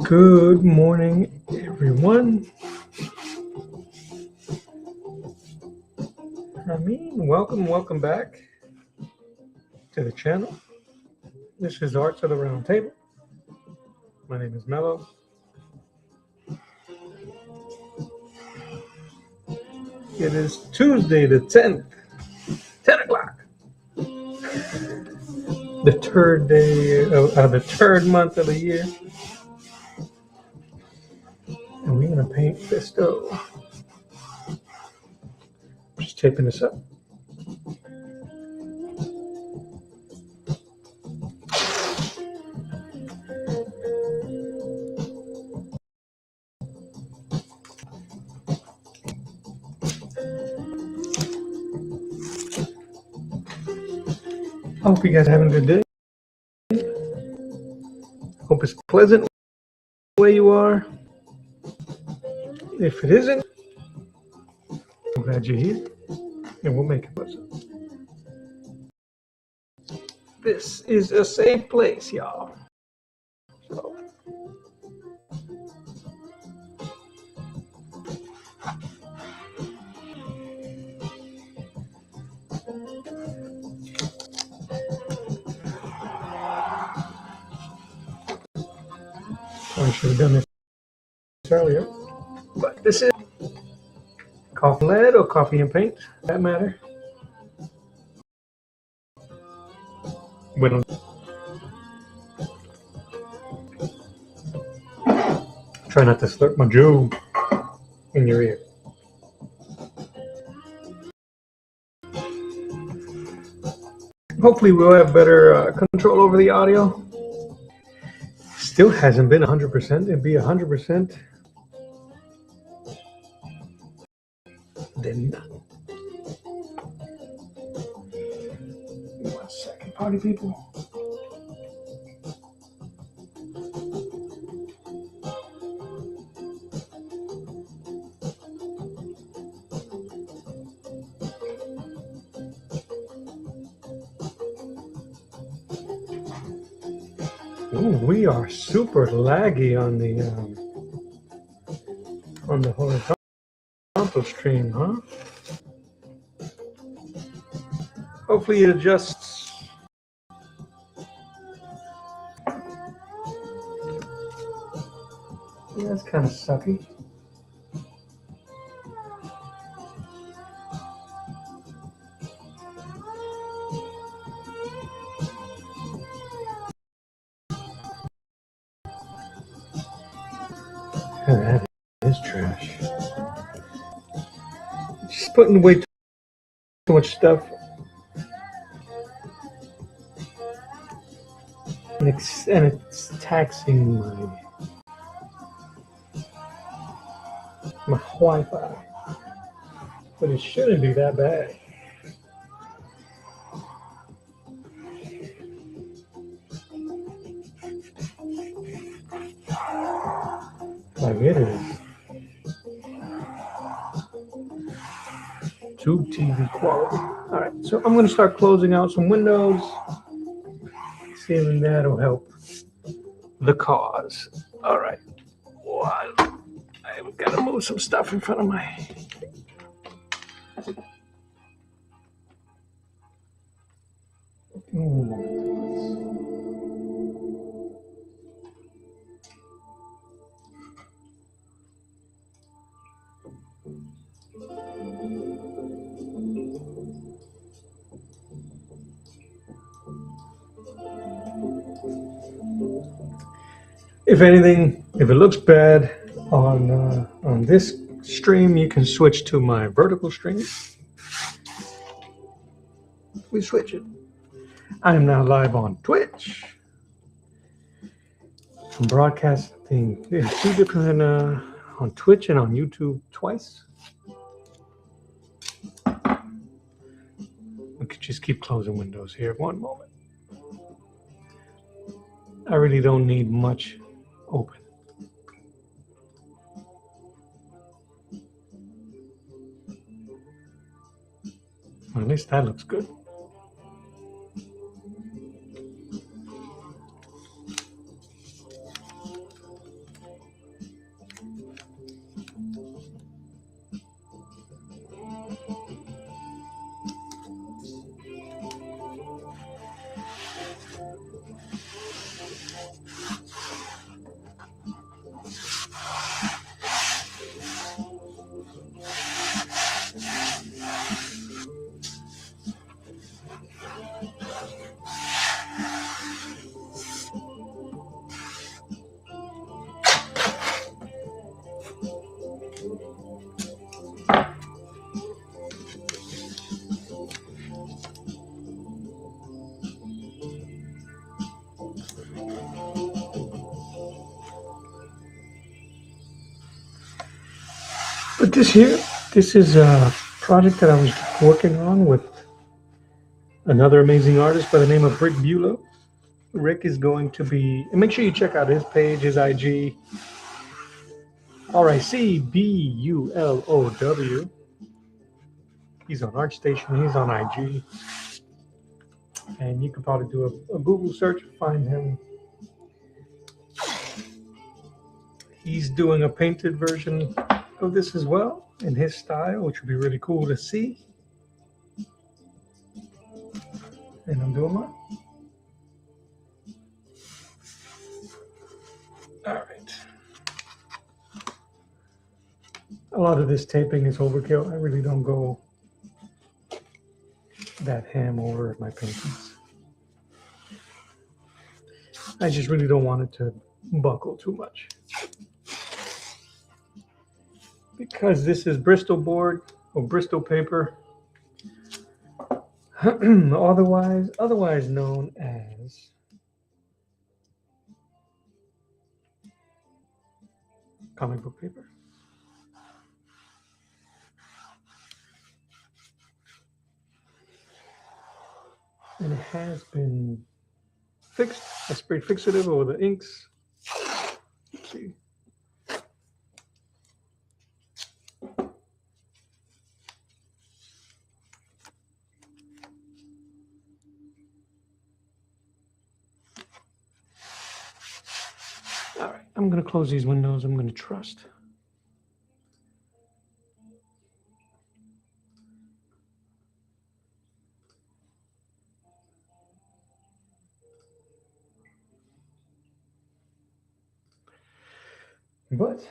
Good morning, everyone. Welcome back to the channel. This is Arts of the Round Table. My name is Mello. It is Tuesday the 10th, 10 o'clock. The third day of the third month of the year. And we're going to paint Fisto. Just taping this up. I hope you guys are having a good day. Hope it's pleasant where you are. If it isn't, I'm glad you're here, and we'll make it pleasant. This is a safe place, y'all. So, I should have done this earlier, but this is coffee lead or coffee and paint, that matter. Try not to slurp my Joe in your ear. Hopefully we'll have better control over the audio. Still hasn't been 100%. It'd be 100%. Then 1 second, party people. Ooh, we are super laggy on the horizontal stream, huh? Hopefully it adjusts. Yeah, that's kind of sucky. That is trash. Just putting way too much stuff. And it's taxing my Wi-Fi. But it shouldn't be that bad. Like it is. Tube TV quality. All right, so I'm going to start closing out some windows. Seeing that'll help the cause. All right. Well, I've got to move some stuff in front of my... If anything, if it looks bad on this stream, you can switch to my vertical stream. We switch it. I am now live on Twitch. I'm broadcasting two different on Twitch and on YouTube twice. We could just keep closing windows here. One moment. I really don't need much open. Well, at least that looks good. But this is a project that I was working on with another amazing artist by the name of Rick Bulow. Rick is going to be, and make sure you check out his page, his IG, RICBULOW. He's on ArtStation, he's on IG. And you can probably do a Google search to find him. He's doing a painted version of this as well in his style, which would be really cool to see. And I'm doing mine. All right. A lot of this taping is overkill. I really don't go that ham over my paintings. I just really don't want it to buckle too much. Because this is Bristol board or Bristol paper, otherwise known as comic book paper. And it has been fixed. I sprayed fixative over the inks. Let's see. All right, I'm going to close these windows. I'm going to trust. But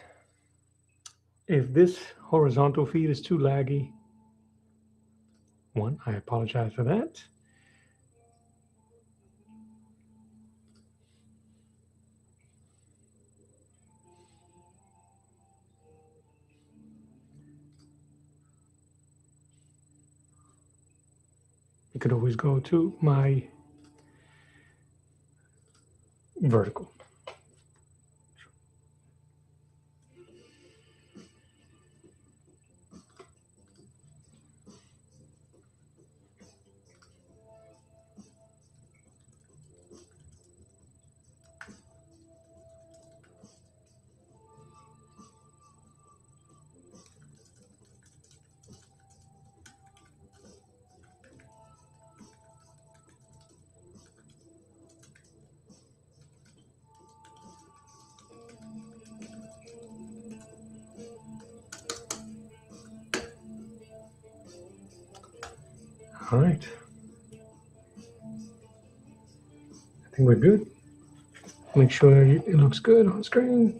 if this horizontal feed is too laggy, one, I apologize for that. You could always go to my vertical. All right. I think we're good. Make sure it looks good on screen.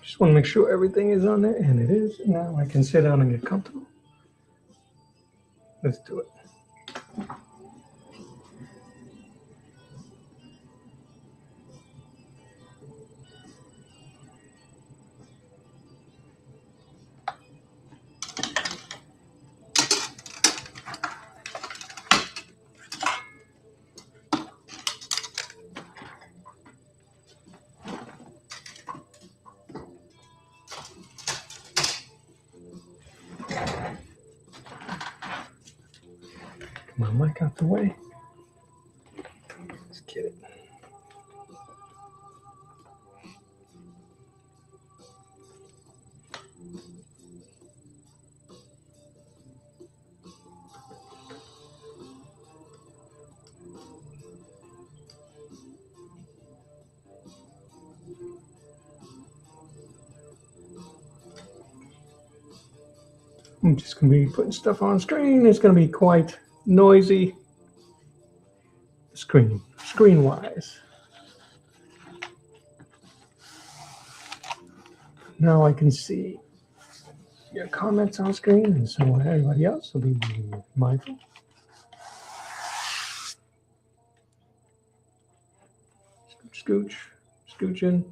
Just want to make sure everything is on there, and it is. Now I can sit down and get comfortable. Let's do it. My mic out the way. Let's get it. I'm just going to be putting stuff on screen. It's going to be quite noisy. Screen-wise. Now I can see your comments on screen, and so everybody else will be mindful. Scooch, scooch in.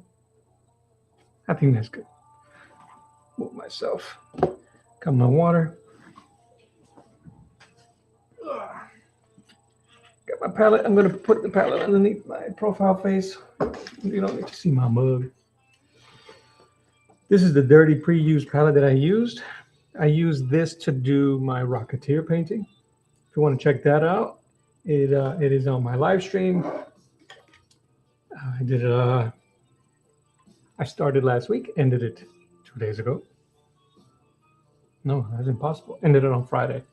I think that's good. move myself. Got my water. Got my palette. I'm going to put the palette underneath my profile face. You don't need to see my mug. This is the dirty pre-used palette that I used. I used this to do my Rocketeer painting. If you want to check that out, it is on my live stream. I did it. I started last week, ended it 2 days ago. No, that's impossible. Ended it on Friday.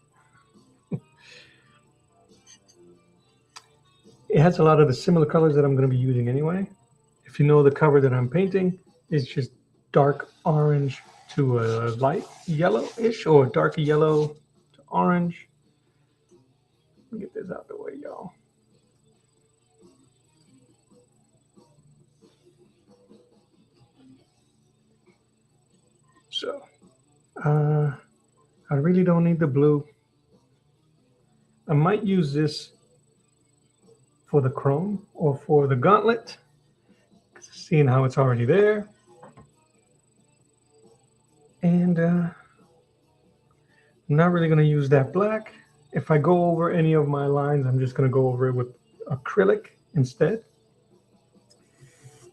It has a lot of the similar colors that I'm going to be using anyway. If you know the cover that I'm painting, it's just dark orange to a light yellowish, or darker yellow to orange. Let me get this out the way, y'all. So, I really don't need the blue. I might use this for the chrome or for the gauntlet, seeing how it's already there. And I'm not really going to use that black. If I go over any of my lines, I'm just going to go over it with acrylic instead.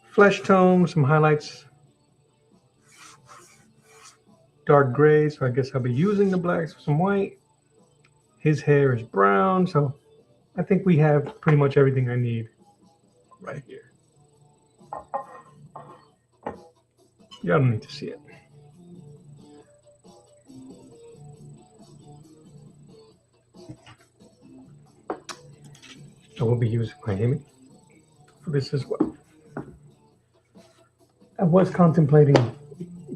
Flesh tone, some highlights, dark gray, so I guess I'll be using the blacks with some white. His hair is brown, so I think we have pretty much everything I need right here. Y'all don't need to see it. I will be using Miami for this as well. I was contemplating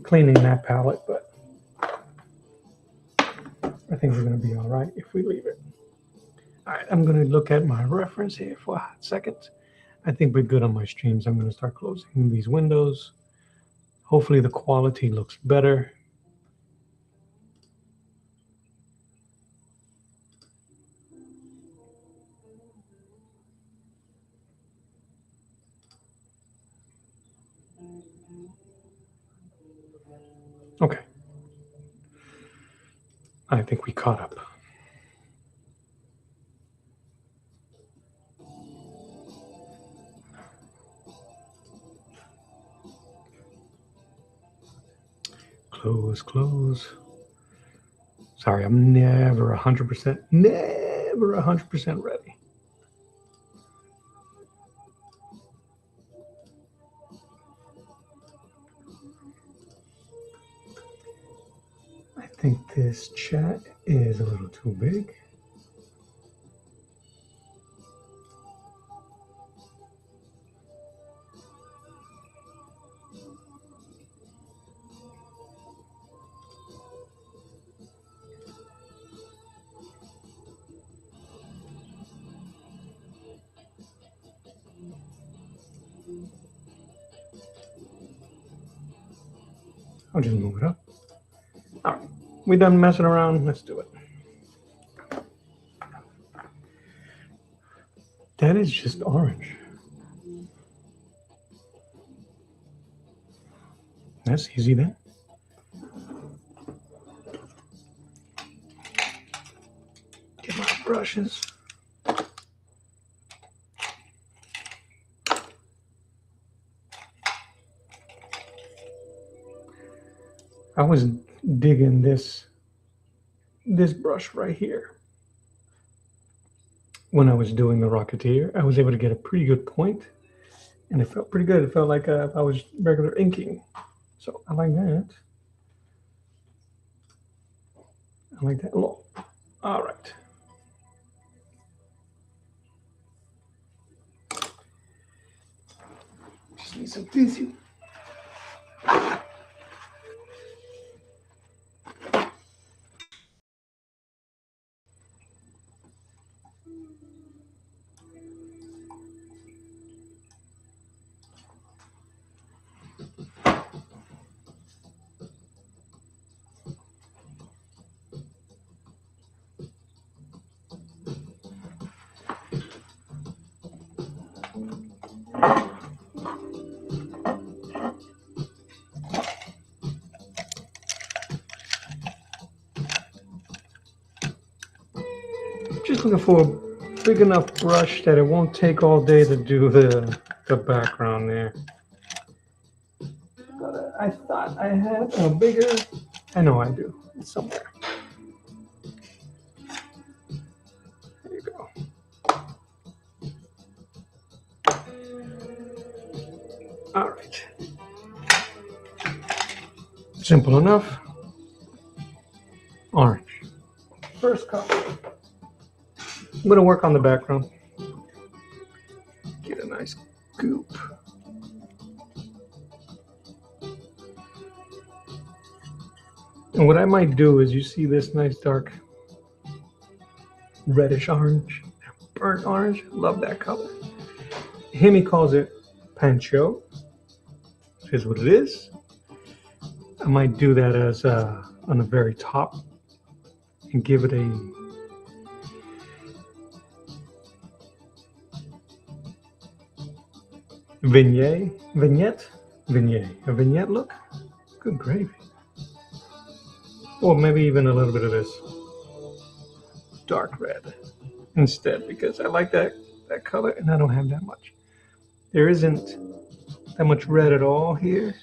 cleaning that palette, but I think we're going to be all right if we leave it. All right, I'm going to look at my reference here for a hot second. I think we're good on my streams. I'm going to start closing these windows. Hopefully the quality looks better. Okay. I think we caught up. Close. Sorry, I'm never 100% ready. I think this chat is a little too big. I'll just move it up. All right, we done messing around. Let's do it. That is just orange. That's easy then. Get my brushes. I was digging this brush right here. When I was doing the Rocketeer, I was able to get a pretty good point, and it felt pretty good. It felt like I was regular inking. So I like that. I like that a lot. All right. Just need some tissue. just looking for a big enough brush that it won't take all day to do the background there. But I thought I had a bigger, I know I do, it's somewhere. There you go. All right. Simple enough. Orange. First color. I'm going to work on the background. Get a nice goop. And what I might do is, you see this nice dark reddish orange, burnt orange. Love that color. Hemi calls it pancho, which is what it is. I might do that as on the very top and give it a vignette look. Good gravy. Or maybe even a little bit of this dark red instead, because I like that color and I don't have that much. There isn't that much red at all here.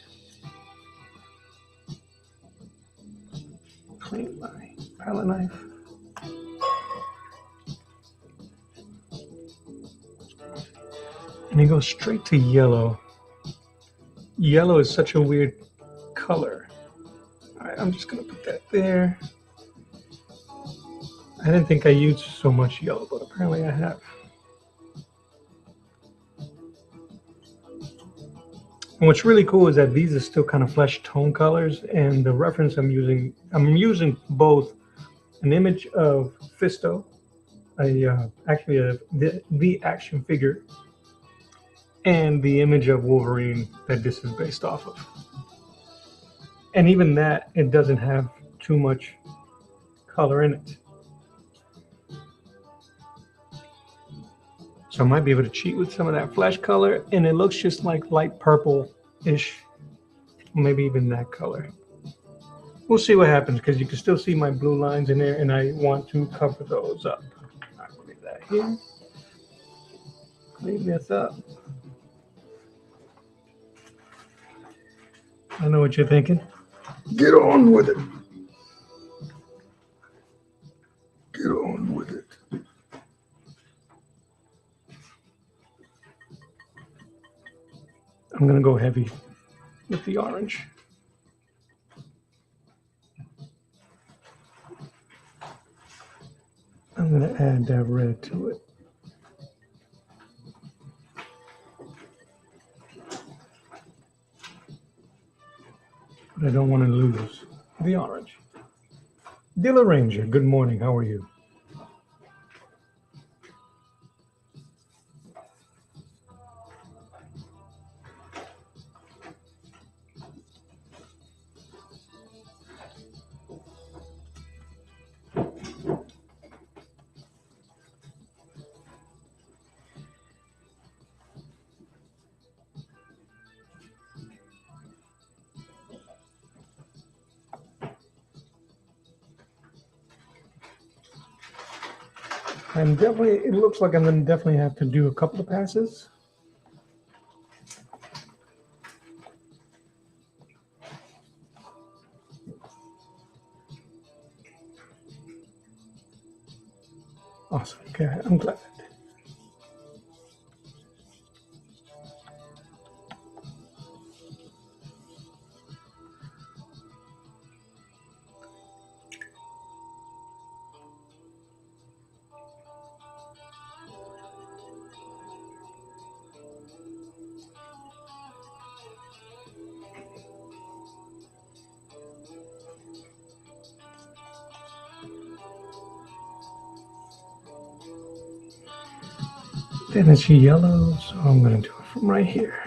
Clean my palette knife. And it goes straight to yellow. Yellow is such a weird color. All right, I'm just gonna put that there. I didn't think I used so much yellow, but apparently I have. And what's really cool is that these are still kind of flesh tone colors, and the reference I'm using both an image of Fisto, actually the action figure, and the image of Wolverine that this is based off of. And even that, it doesn't have too much color in it. So I might be able to cheat with some of that flesh color, and it looks just like light purple-ish, maybe even that color. We'll see what happens, because you can still see my blue lines in there, and I want to cover those up. All right, we'll leave that here. Clean this up. I know what you're thinking. Get on with it. Get on with it. I'm going to go heavy with the orange. I'm going to add that red to it. But I don't want to lose the orange. Dilla Ranger, good morning. How are you? It looks like I'm going to definitely have to do a couple of passes. Awesome. Okay, I'm glad. Then it's yellow, so I'm going to do it from right here.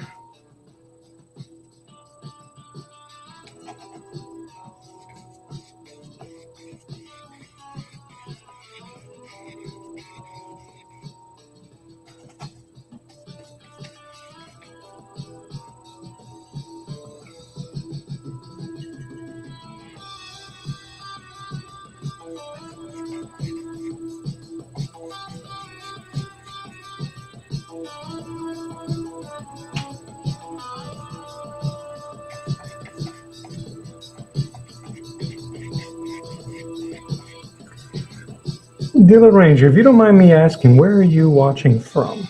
Dilla Ranger, if you don't mind me asking, where are you watching from?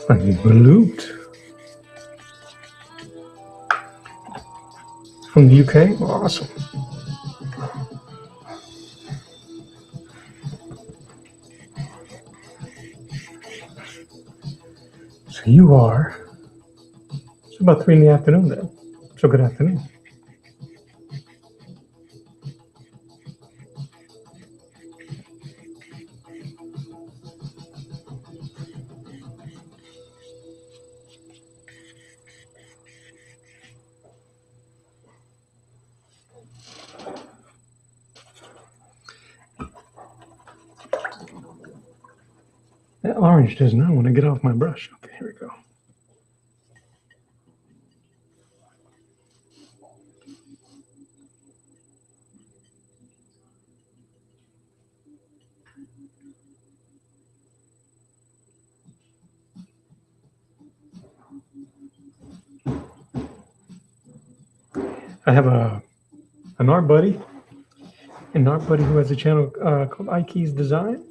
Like Balut. From the UK? Awesome. So you are. It's about 3 in the afternoon then. So good afternoon. That orange does not want to get off my brush. Okay, here we go. I have an art buddy, who has a channel called Ike's Design.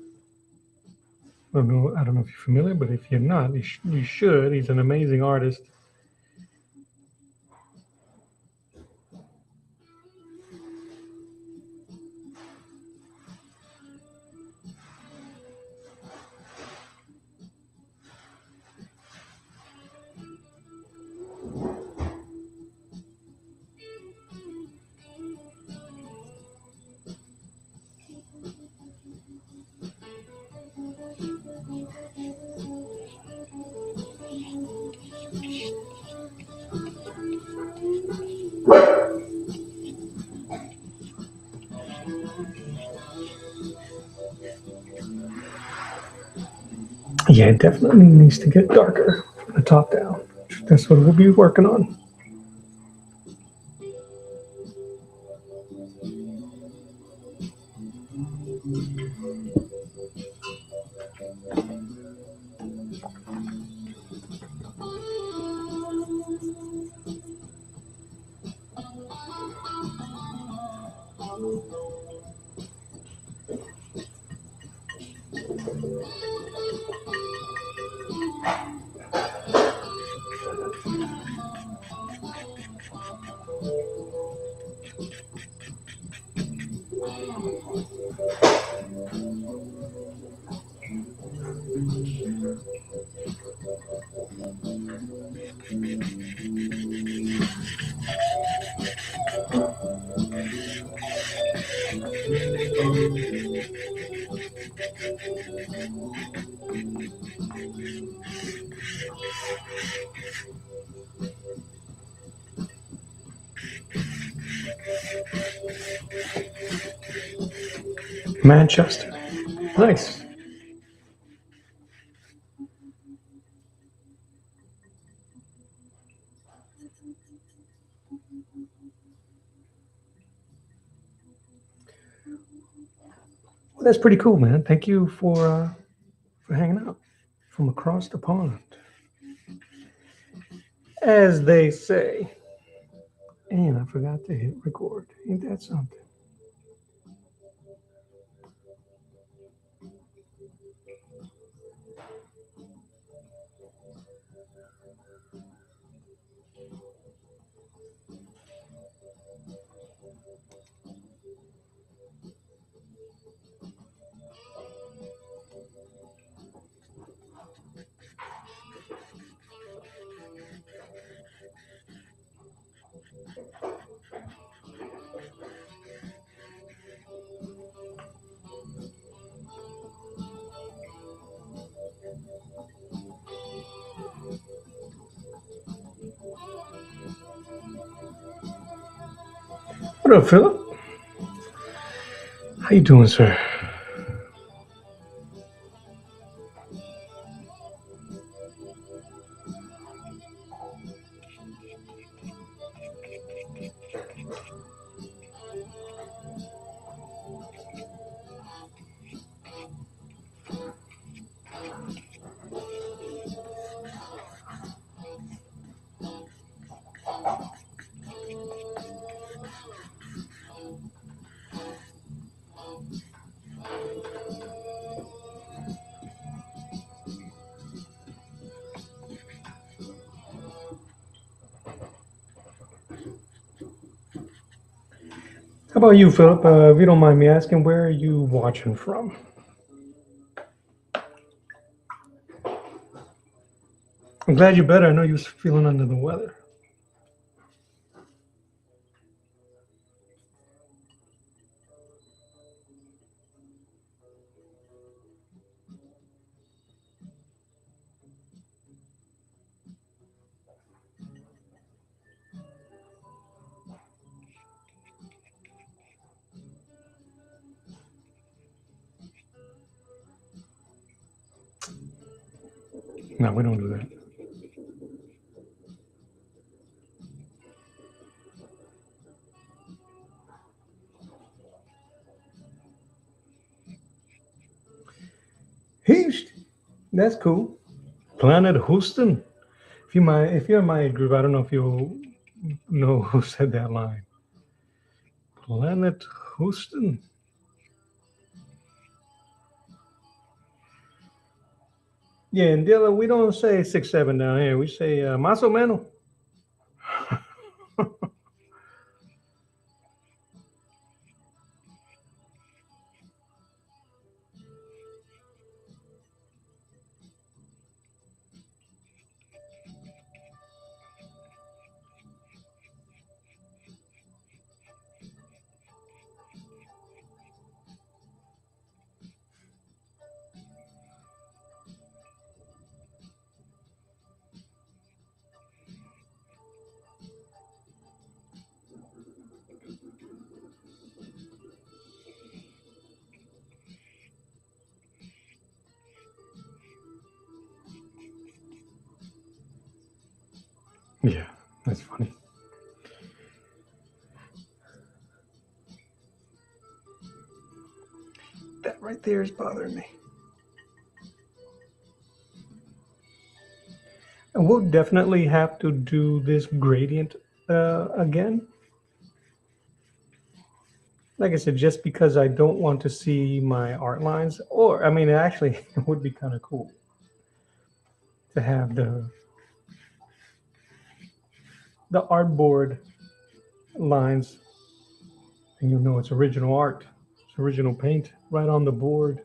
I don't know if you're familiar, but if you're not, you should. He's an amazing artist. Yeah, it definitely needs to get darker from the top down. That's what we'll be working on. Manchester. Nice. Well, that's pretty cool, man. Thank you for hanging out from across the pond, as they say. And I forgot to hit record. Ain't that something? What up, Philip? How you doing, sir? How about you, Philip? If you don't mind me asking, where are you watching from? I'm glad you're better. I know you was feeling under the weather. No, we don't do that. Houston. That's cool. Planet Houston. If you're in my age group, I don't know if you know who said that line. Planet Houston. Yeah, in Dilla, we don't say 6'7" down here. We say más o menos. Yeah, that's funny. That right there is bothering me. And we'll definitely have to do this gradient again. Like I said, just because I don't want to see my art lines, or I mean, actually, it would be kind of cool to have the artboard lines, and you know it's original art, it's original paint right on the board.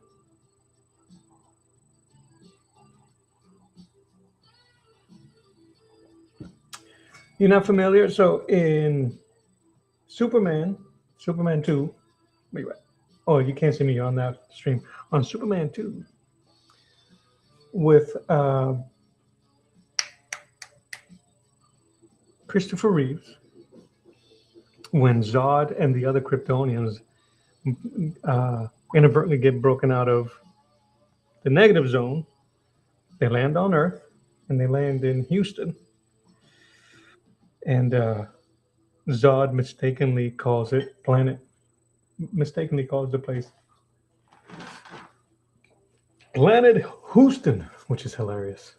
You're not familiar? So in Superman 2, wait, wait. Oh, you can't see me on that stream. On Superman 2, with Christopher Reeves, when Zod and the other Kryptonians inadvertently get broken out of the negative zone, they land on Earth and they land in Houston. And Zod mistakenly calls it planet, mistakenly calls the place Planet Houston, which is hilarious,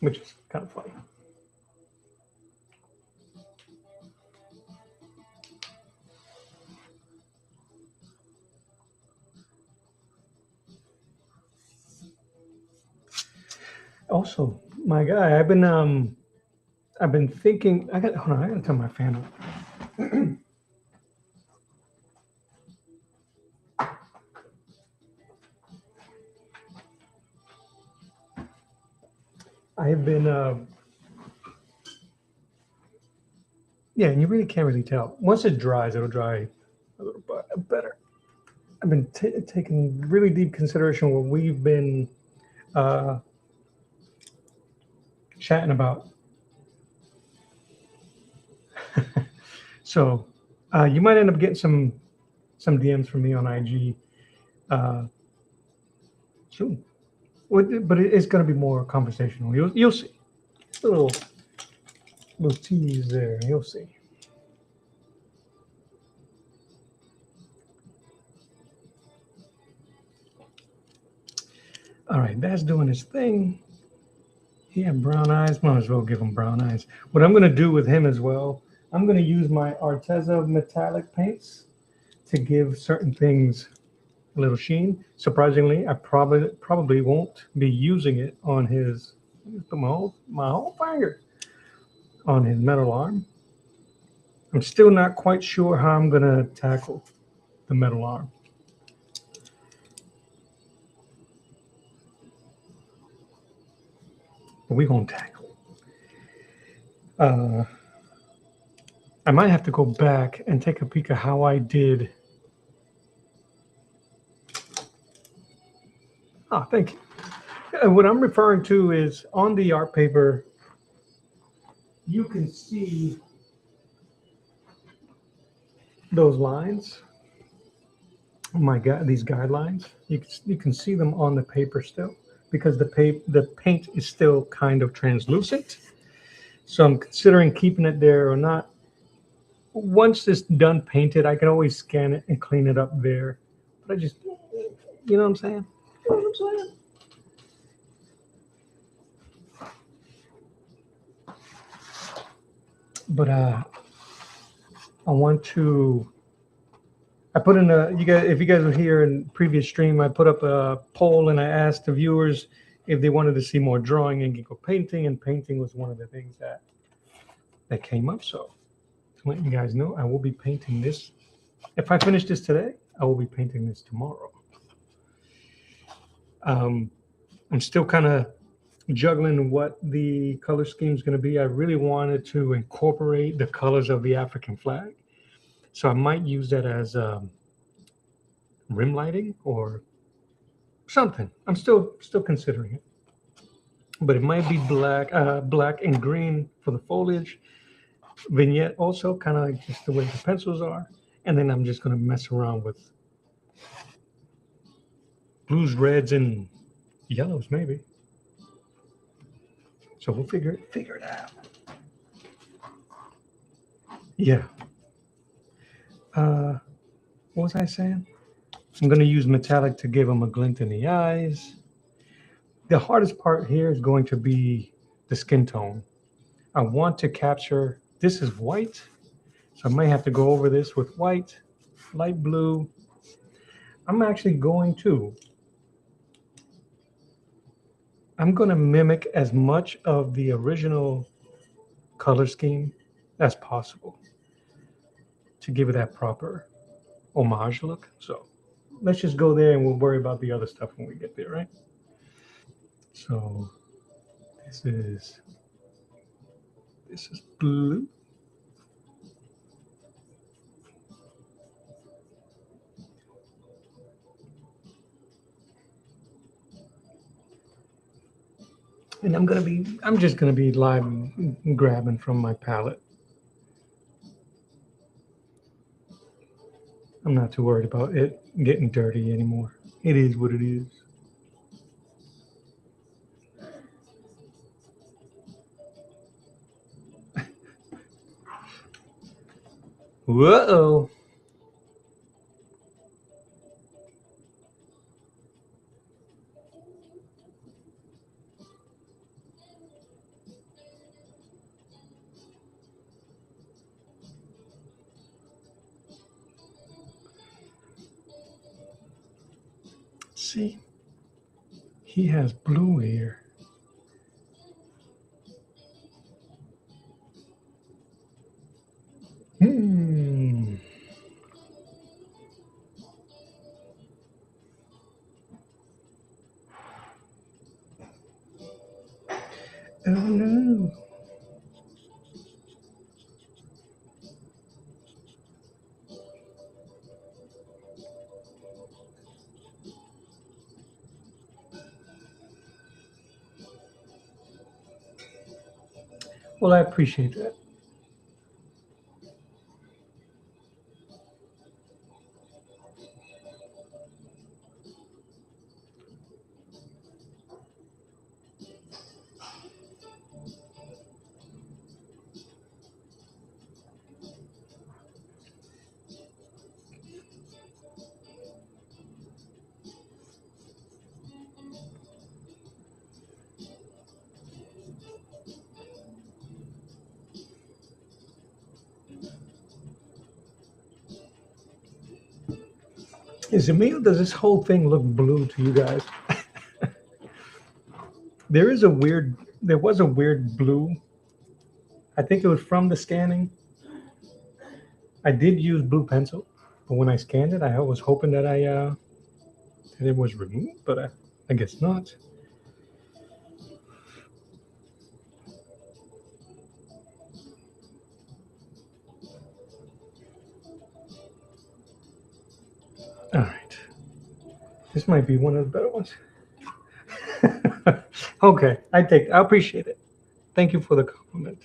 which is kind of funny. Also, my guy, I've been thinking. Hold on. I gotta turn my fan on. I've been, yeah, and you really can't really tell. Once it dries, it'll dry a little bit better. I've been taking really deep consideration what we've been uh, chatting about. So You might end up getting some DMs from me on IG soon. But it's going to be more conversational. You'll see. A little tease there. You'll see. All right, that's doing his thing. He had brown eyes. Might as well give him brown eyes. What I'm going to do with him as well, I'm going to use my Arteza metallic paints to give certain things a little sheen. Surprisingly, I probably won't be using it on his. Put my whole finger on his metal arm. I'm still not quite sure how I'm going to tackle the metal arm. But we're going to tackle it. I might have to go back and take a peek at how I did. Ah, thank you. What I'm referring to is on the art paper, you can see those lines. Oh my God, these guidelines. You can see them on the paper still because the paint is still kind of translucent. So I'm considering keeping it there or not. Once it's done painted, I can always scan it and clean it up there. But I just, you know what I'm saying? You know what I'm saying? But I want to. I put in a you guys if you guys were here in previous stream, I put up a poll and I asked the viewers if they wanted to see more drawing and geeko painting, and painting was one of the things that came up. So to let you guys know, I will be painting this. If I finish this today, I will be painting this tomorrow. Um, I'm still kind of juggling what the color scheme is going to be. I really wanted to incorporate the colors of the African flag, so I might use that as rim lighting or something. I'm still considering it, but it might be black and green for the foliage. Vignette also kind of like just the way the pencils are, and then I'm just going to mess around with blues, reds, and yellows maybe. So we'll figure it out. Yeah. What was I saying? I'm going to use metallic to give them a glint in the eyes. The hardest part here is going to be the skin tone. I want to capture, this is white, so I might have to go over this with white, light blue. I'm actually I'm going to mimic as much of the original color scheme as possible to give it that proper homage look. So let's just go there and we'll worry about the other stuff when we get there, right? So this is blue. And I'm just gonna be live grabbing from my palette. I'm not too worried about it getting dirty anymore. It is what it is. Whoa. See, he has blue here. Hmm. Oh no. Well, I appreciate that. Is it me or does this whole thing look blue to you guys? There was a weird blue. I think it was from the scanning. I did use blue pencil, but when I scanned it, I was hoping that that it was removed, but I guess not. All right, this might be one of the better ones. Okay, I appreciate it. Thank you for the compliment.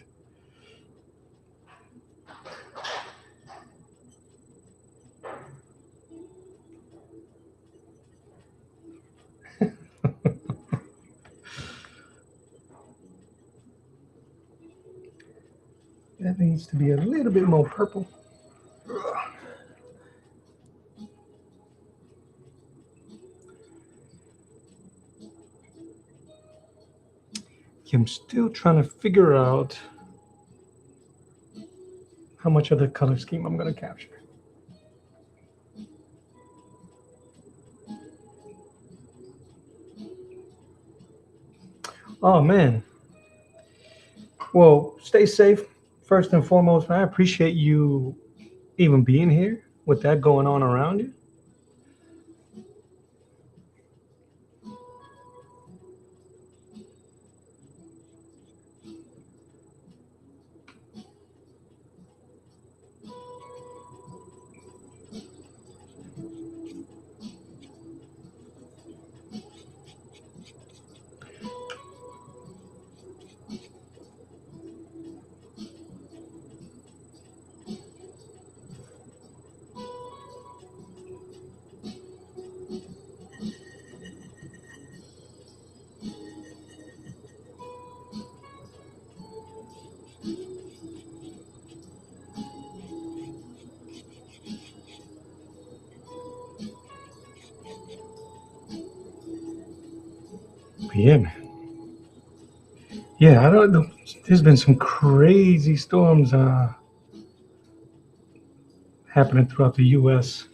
That needs to be a little bit more purple. I'm still trying to figure out how much of the color scheme I'm going to capture. Oh man. Well, stay safe first and foremost. I appreciate you even being here with that going on around you. But yeah, man. Yeah, I don't know. There's been some crazy storms happening throughout the U.S.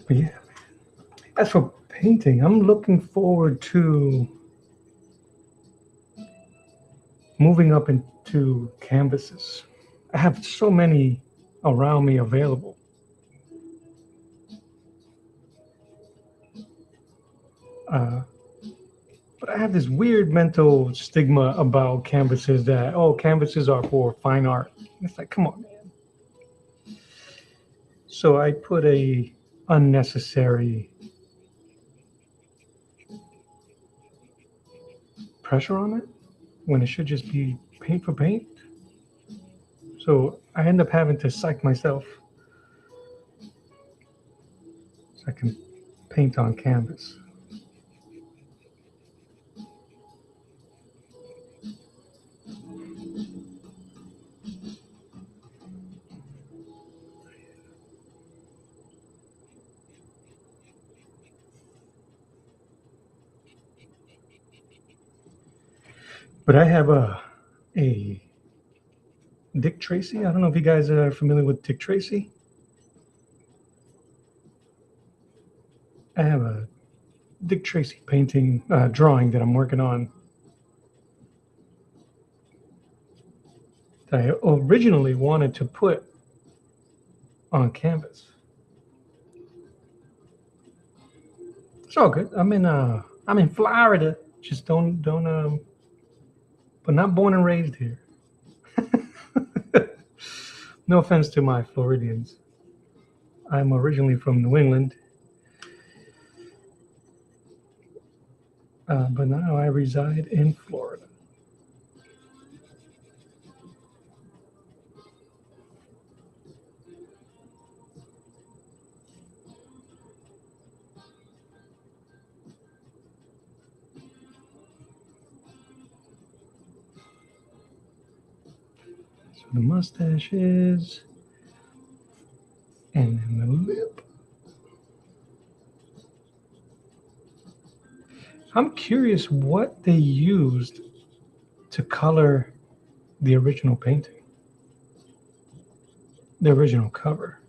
But yeah, as for painting, I'm looking forward to moving up into canvases. I have so many around me available. Uh, but I have this weird mental stigma about canvases that, oh, canvases are for fine art. It's like, come on, man. So I put a unnecessary pressure on it when it should just be paint for paint. So I end up having to psych myself so I can paint on canvas. But I have a Dick Tracy. I don't know if you guys are familiar with Dick Tracy. I have a Dick Tracy painting drawing that I'm working on that I originally wanted to put on canvas. It's all good. I'm in Florida. Just don't but not born and raised here. No offense to my Floridians. I'm originally from New England, but now I reside in Florida. So the mustache is, and then the lip. I'm curious what they used to color the original painting, the original cover.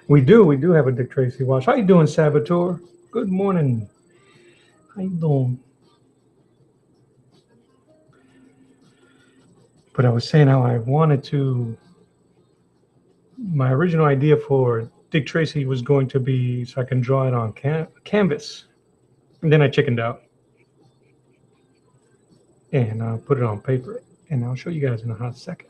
We do have a Dick Tracy watch. How you doing, Saboteur? Good morning. How you doing? But I was saying how I wanted to. My original idea for Dick Tracy was going to be so I can draw it on canvas, and then I chickened out and put it on paper. And I'll show you guys in a hot second.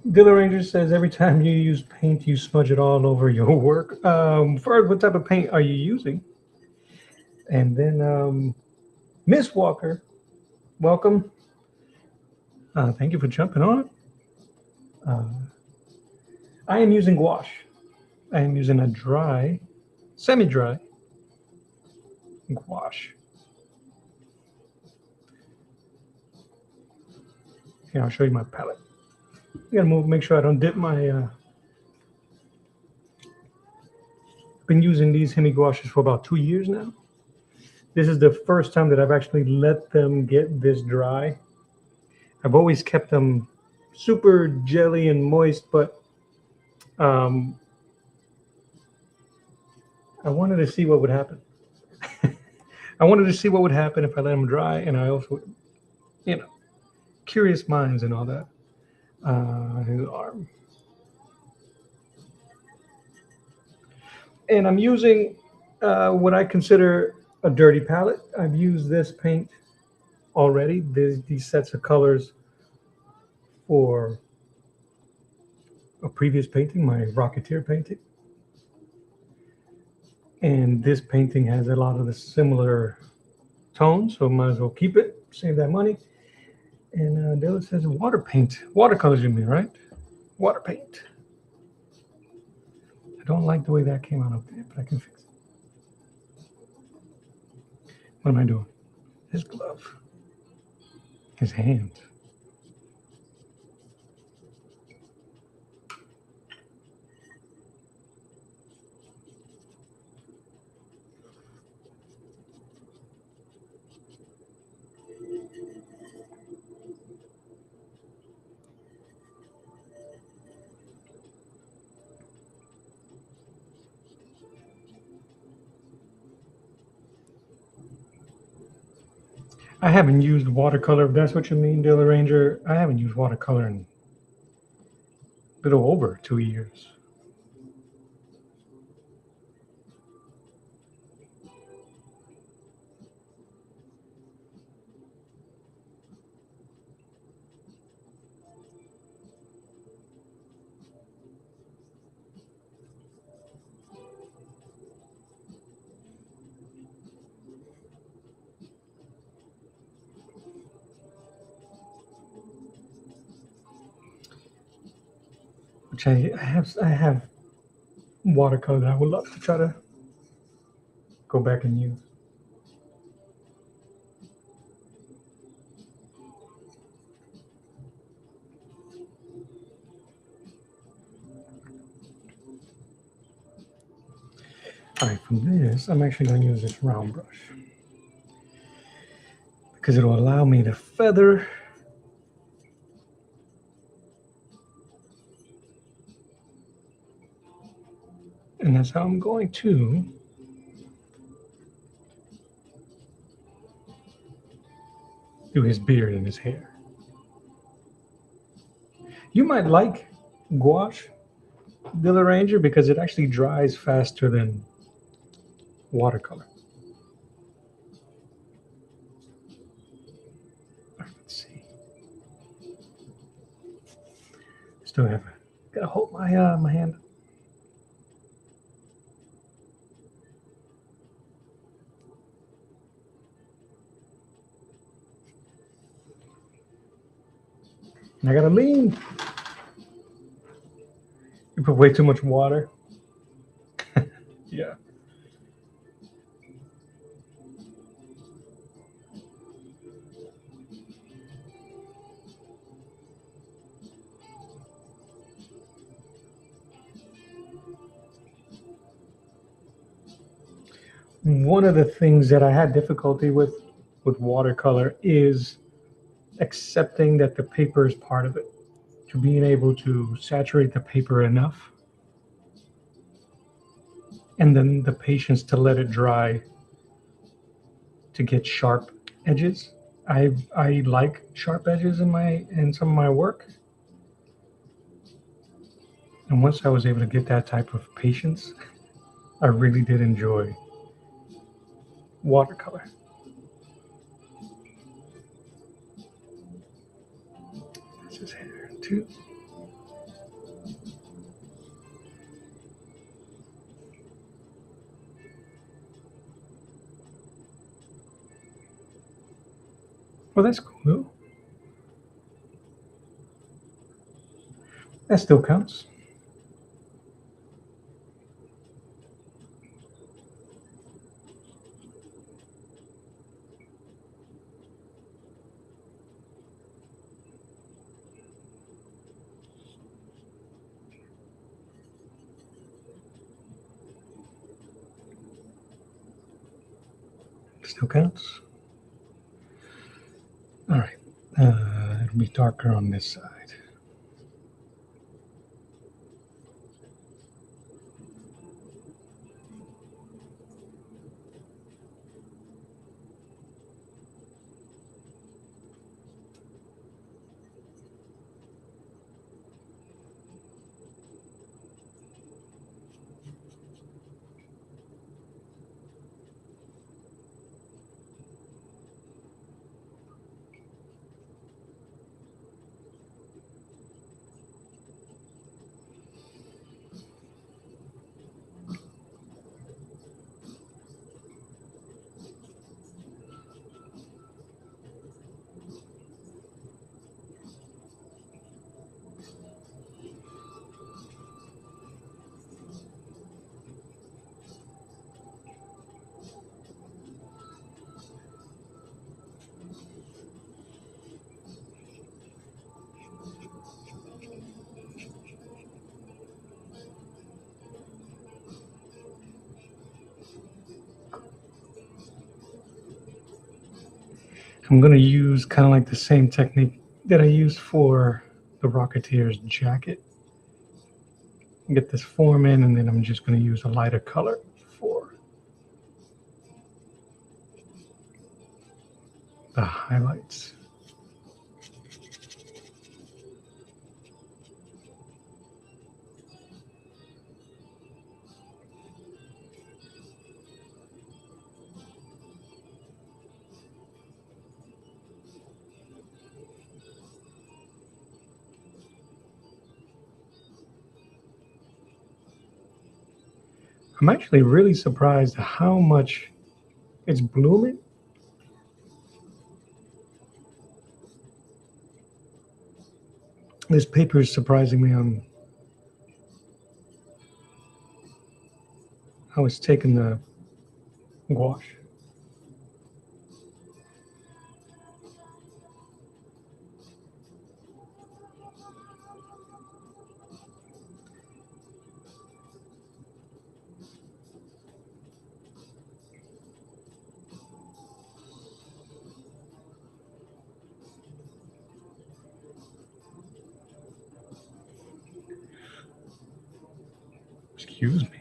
Dilla Ranger says every time you use paint, you smudge it all over your work. First, what type of paint are you using? And then Miss Walker, welcome. Thank you for jumping on. I am using gouache. I am using a dry, semi-dry gouache. Here, I'll show you my palette. I gotta make sure I don't dip my. Been using these Hemi gouaches for about 2 years now. This is the first time that I've actually let them get this dry. I've always kept them super jelly and moist, but I wanted to see what would happen. I wanted to see what would happen if I let them dry, and I also, curious minds and all that. His arm. And I'm using what I consider a dirty palette. I've used this paint already, these sets of colors for a previous painting, my Rocketeer painting. And this painting has a lot of the similar tones, so might as well keep it, save that money. And Dilla says water paint. Watercolors you mean, right? Water paint. I don't like the way that came out up there, but I can fix it. What am I doing? His glove. His hand. I haven't used watercolor, if that's what you mean, Dilla Ranger. I haven't used watercolor in a little over 2 years. Which I have watercolor that I would love to try to go back and use. All right, from this, I'm actually going to use this round brush because it'll allow me to feather And that's how I'm going to do his beard and his hair. You might like gouache, Dilla Ranger, because it actually dries faster than watercolor. Let's see. Still have gotta hold my hand. And I gotta lean. You put way too much water. Yeah. One of the things that I had difficulty with watercolor is accepting that the paper is part of it, to being able to saturate the paper enough, and then the patience to let it dry to get sharp edges. I like sharp edges in some of my work, and once I was able to get that type of patience, I really did enjoy watercolor. This is hair too. Well, that's cool. That still counts. Still counts. All right. It'll be darker on this side. I'm going to use kind of like the same technique that I used for the Rocketeer's jacket. Get this form in, and then I'm just going to use a lighter color for the highlights. I'm actually really surprised how much it's blooming. This paper is surprising me on how it's taken the gouache. Excuse me.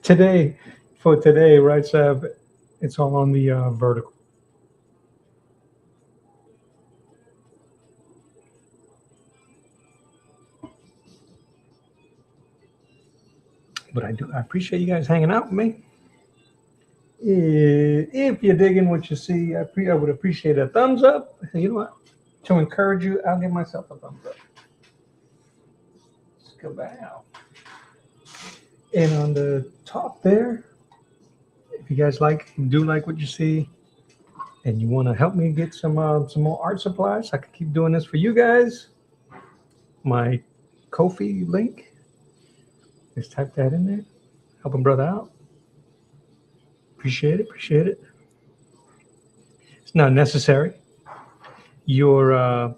today, for today, right, Sab? It's all on the vertical. But I appreciate you guys hanging out with me. If you're digging what you see, I would appreciate a thumbs up. You know what? To encourage you, I'll give myself a thumbs up. Let's go back out. And on the top there, if you guys do like what you see, and you want to help me get some more art supplies, I can keep doing this for you guys. My Ko-fi link, just type that in there. Help a brother out. Appreciate it. Appreciate it. It's not necessary. You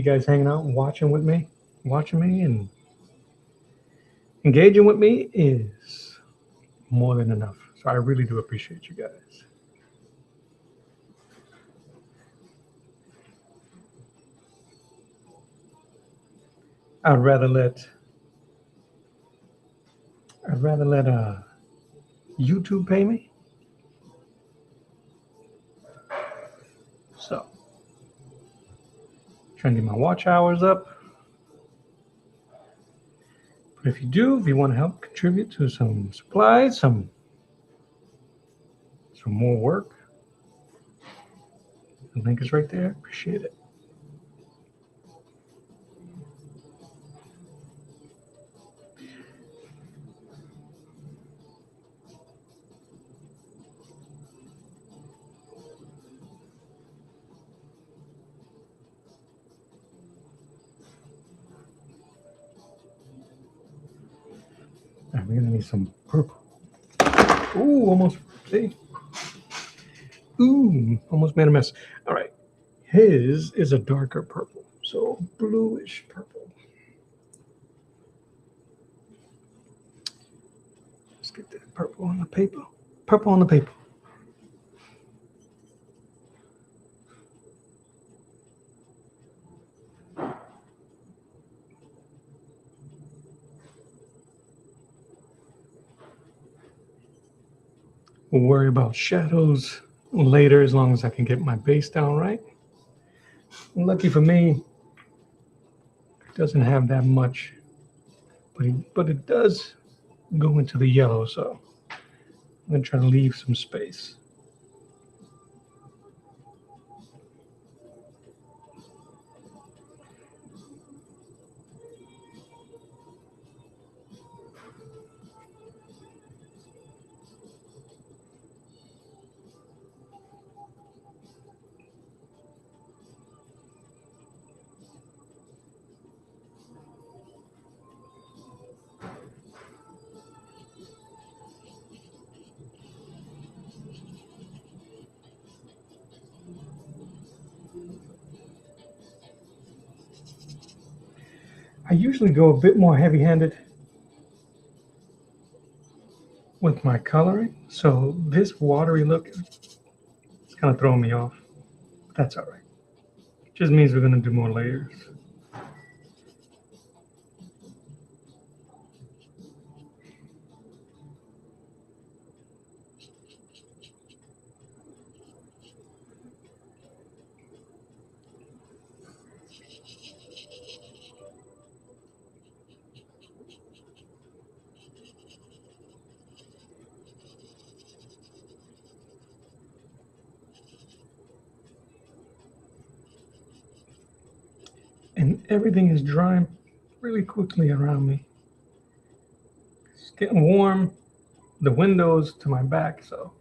guys hanging out and watching me, and engaging with me is more than enough. So I really do appreciate you guys. I'd rather let YouTube pay me. So trying to get my watch hours up. But if you want to help contribute to some supplies, some more work, the link is right there. Appreciate it. Right, we're gonna need some purple. Ooh, almost. See? Ooh, almost made a mess. All right. His is a darker purple, so bluish purple. Let's get that purple on the paper. Purple on the paper. We'll worry about shadows later as long as I can get my base down right. Lucky for me, it doesn't have that much, but it does go into the yellow, so I'm gonna try to leave some space. I usually go a bit more heavy-handed with my coloring, so this watery look is kind of throwing me off. That's all right. Just means we're gonna do more layers. And everything is drying really quickly around me. It's getting warm. The windows to my back, so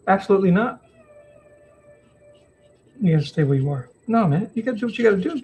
absolutely not. You gotta stay where you are. No, man, you gotta do what you gotta do.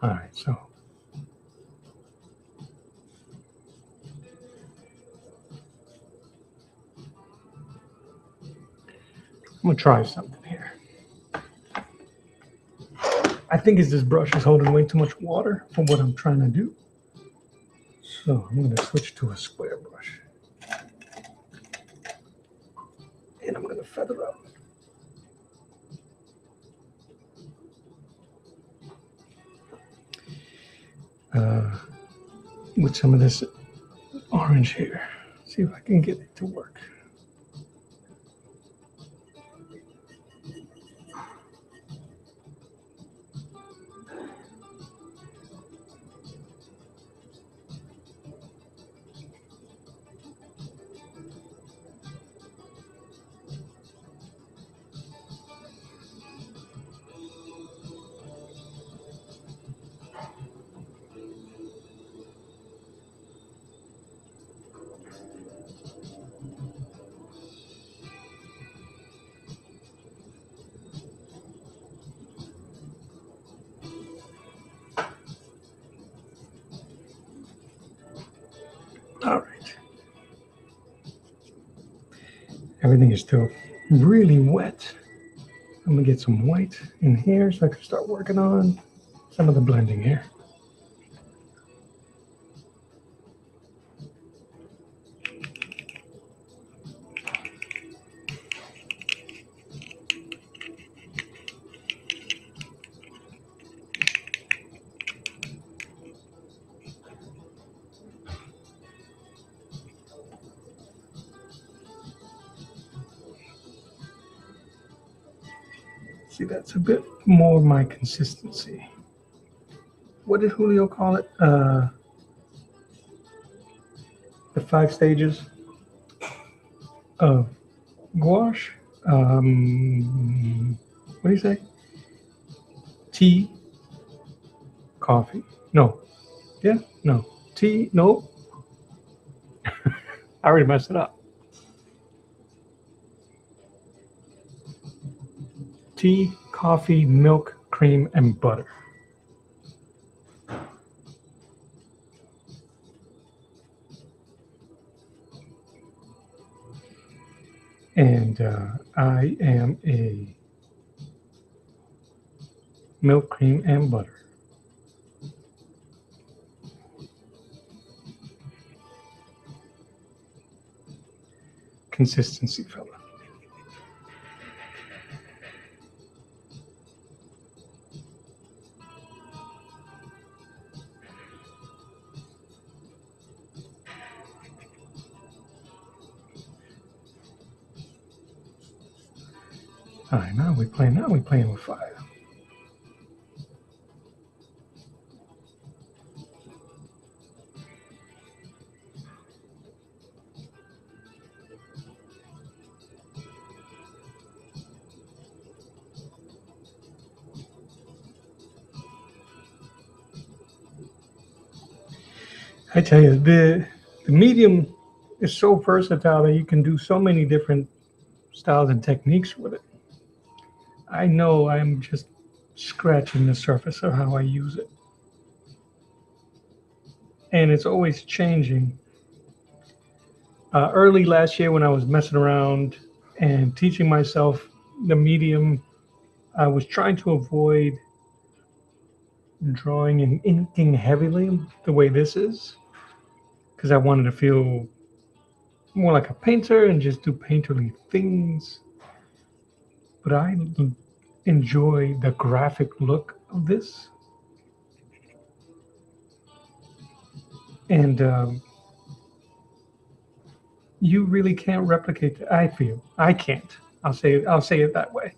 All right, so I'm gonna try something here. I think this brush is holding way too much water for what I'm trying to do. So I'm gonna switch to a square brush. And I'm gonna feather up. With some of this orange here. See if I can get it to work. All right. Everything is still really wet. I'm gonna get some white in here so I can start working on some of the blending here. See, that's a bit more my consistency. What did Julio call it? The 5 stages of gouache. What do you say? Tea, coffee. No. Yeah, no. Tea, no. I already messed it up. Tea, coffee, milk, cream, and butter. And I am a milk, cream, and butter. Consistency, fella. All right, now we're playing with fire. I tell you, the medium is so versatile that you can do so many different styles and techniques with it. I know I'm just scratching the surface of how I use it. And it's always changing. Early last year when I was messing around and teaching myself the medium, I was trying to avoid drawing and inking heavily the way this is, because I wanted to feel more like a painter and just do painterly things. But I enjoy the graphic look of this. And you really can't replicate that. I feel I can't. I'll say it that way.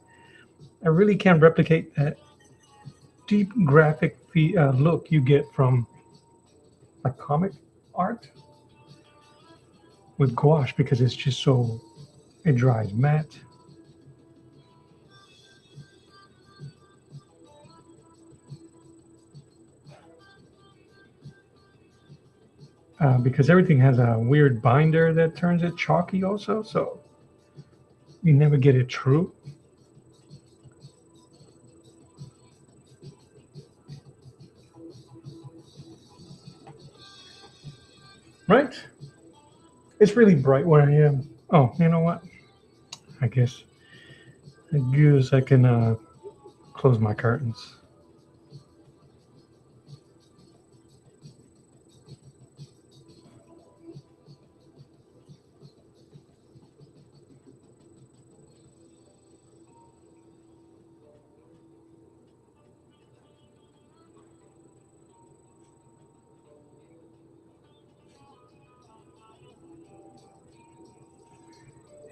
I really can't replicate that deep graphic look you get from like comic art with gouache, because it's just so, it dries matte. Because everything has a weird binder that turns it chalky also, so you never get it true. right? It's really bright where I am. Oh, you know what? I guess I can close my curtains.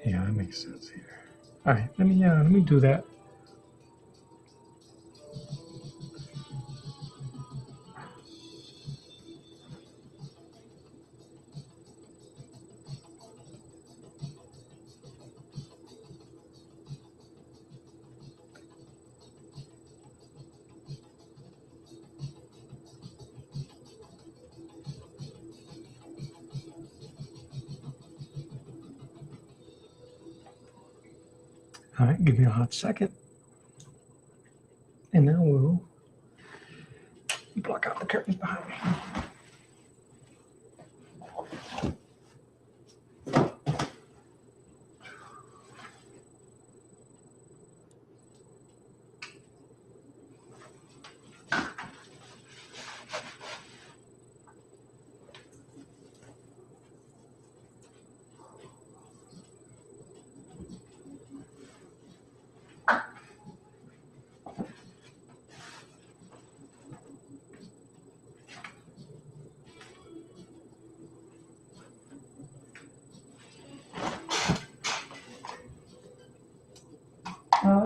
Yeah, that makes sense here. All right, let me do that. All right, give me a hot second, and now we'll block out the curtains behind me.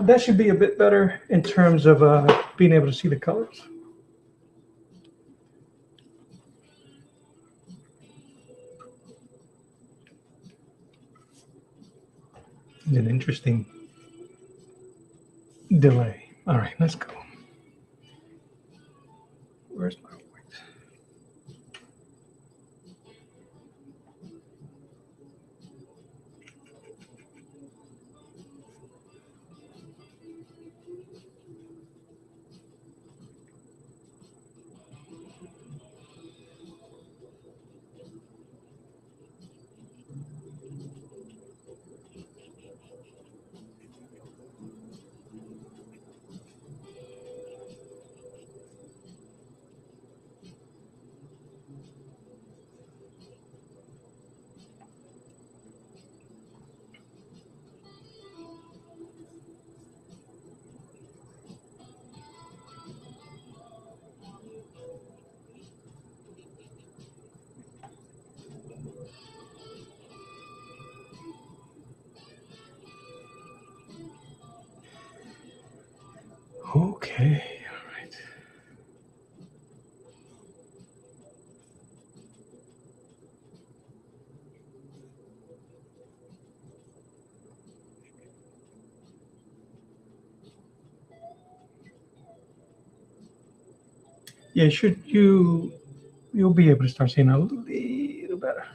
That should be a bit better in terms of being able to see the colors. It's an interesting delay. All right, let's go. Where's my white? Okay, all right. Yeah, should you'll be able to start seeing a little better.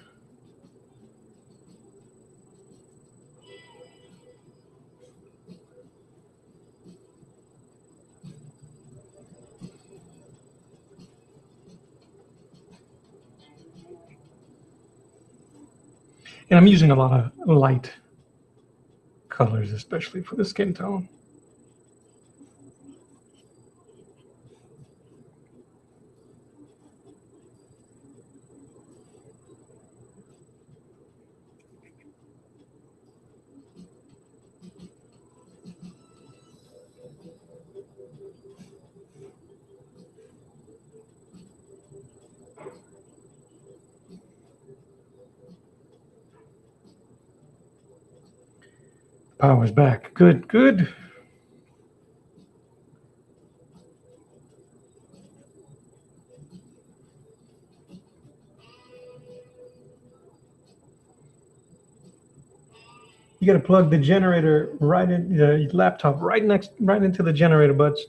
And I'm using a lot of light colors, especially for the skin tone. Power's back. Good, good. You got to plug the generator right in the laptop right into the generator buds.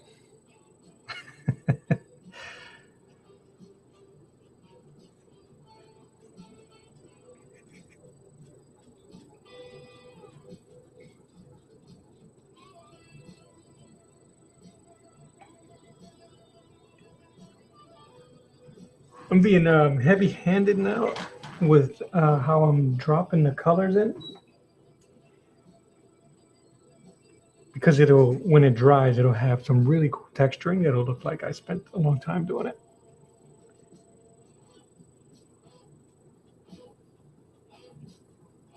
I'm being heavy-handed now with how I'm dropping the colors in, because it'll, when it dries, it'll have some really cool texturing. It'll look like I spent a long time doing it.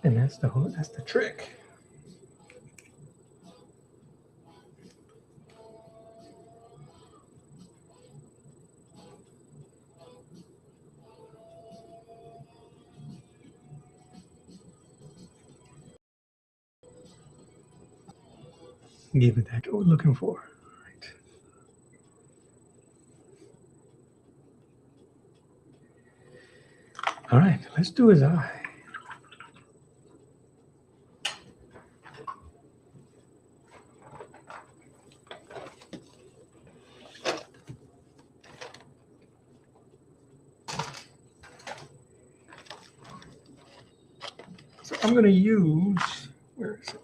And that's the trick. Give it that what we're looking for. Right. All right, let's do his eye. So I'm going to use, where is it?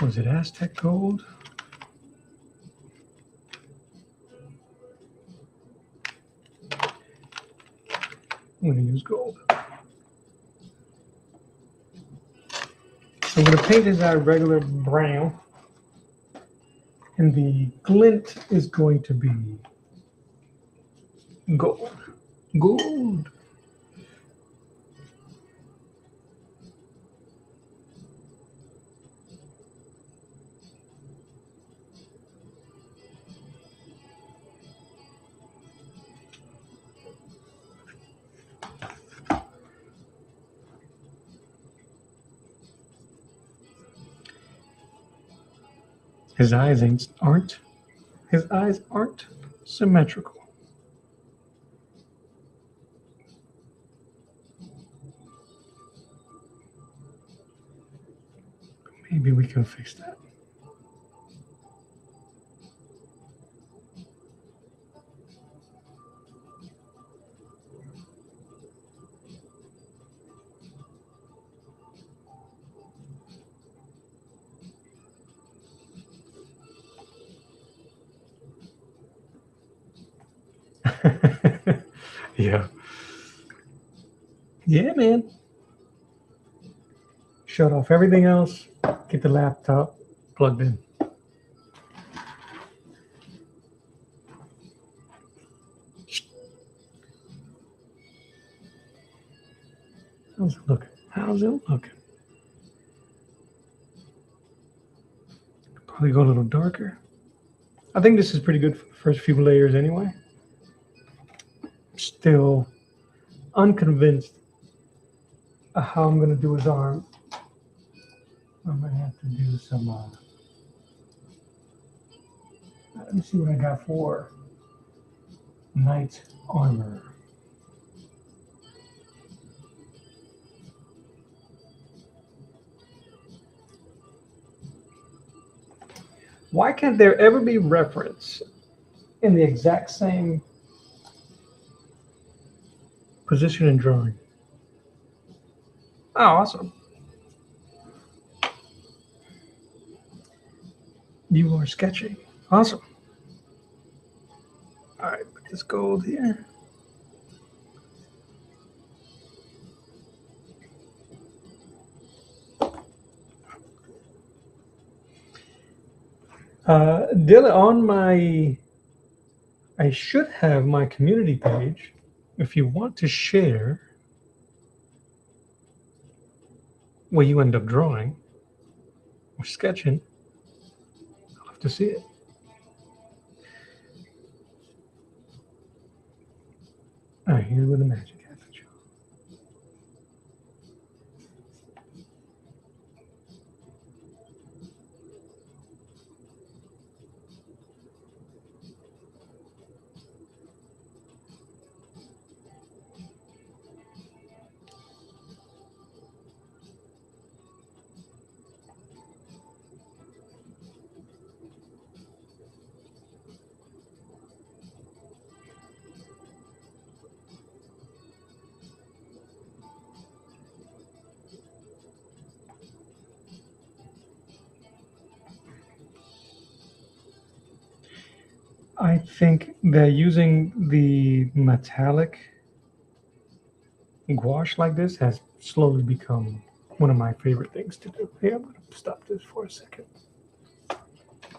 Was it Aztec gold? I'm going to use gold. So I'm going to paint his eye regular brown, and the glint is going to be gold. Gold. His eyes aren't symmetrical. Maybe we can fix that. Yeah. Yeah, man. Shut off everything else. Get the laptop plugged in. How's it looking? How's it looking? Probably go a little darker. I think this is pretty good for the first few layers anyway. Still unconvinced of how I'm going to do his arm. I might have to do some, let me see what I got for knight armor. Why can't there ever be reference in the exact same position in drawing? Oh, awesome. You are sketching. Awesome. All right, put this gold here. Dylan, I should have my community page. If you want to share what you end up drawing or sketching, I'll have to see it. All right, here's where the magic happens. I think that using the metallic gouache like this has slowly become one of my favorite things to do. Here, I'm going to stop this for a second. I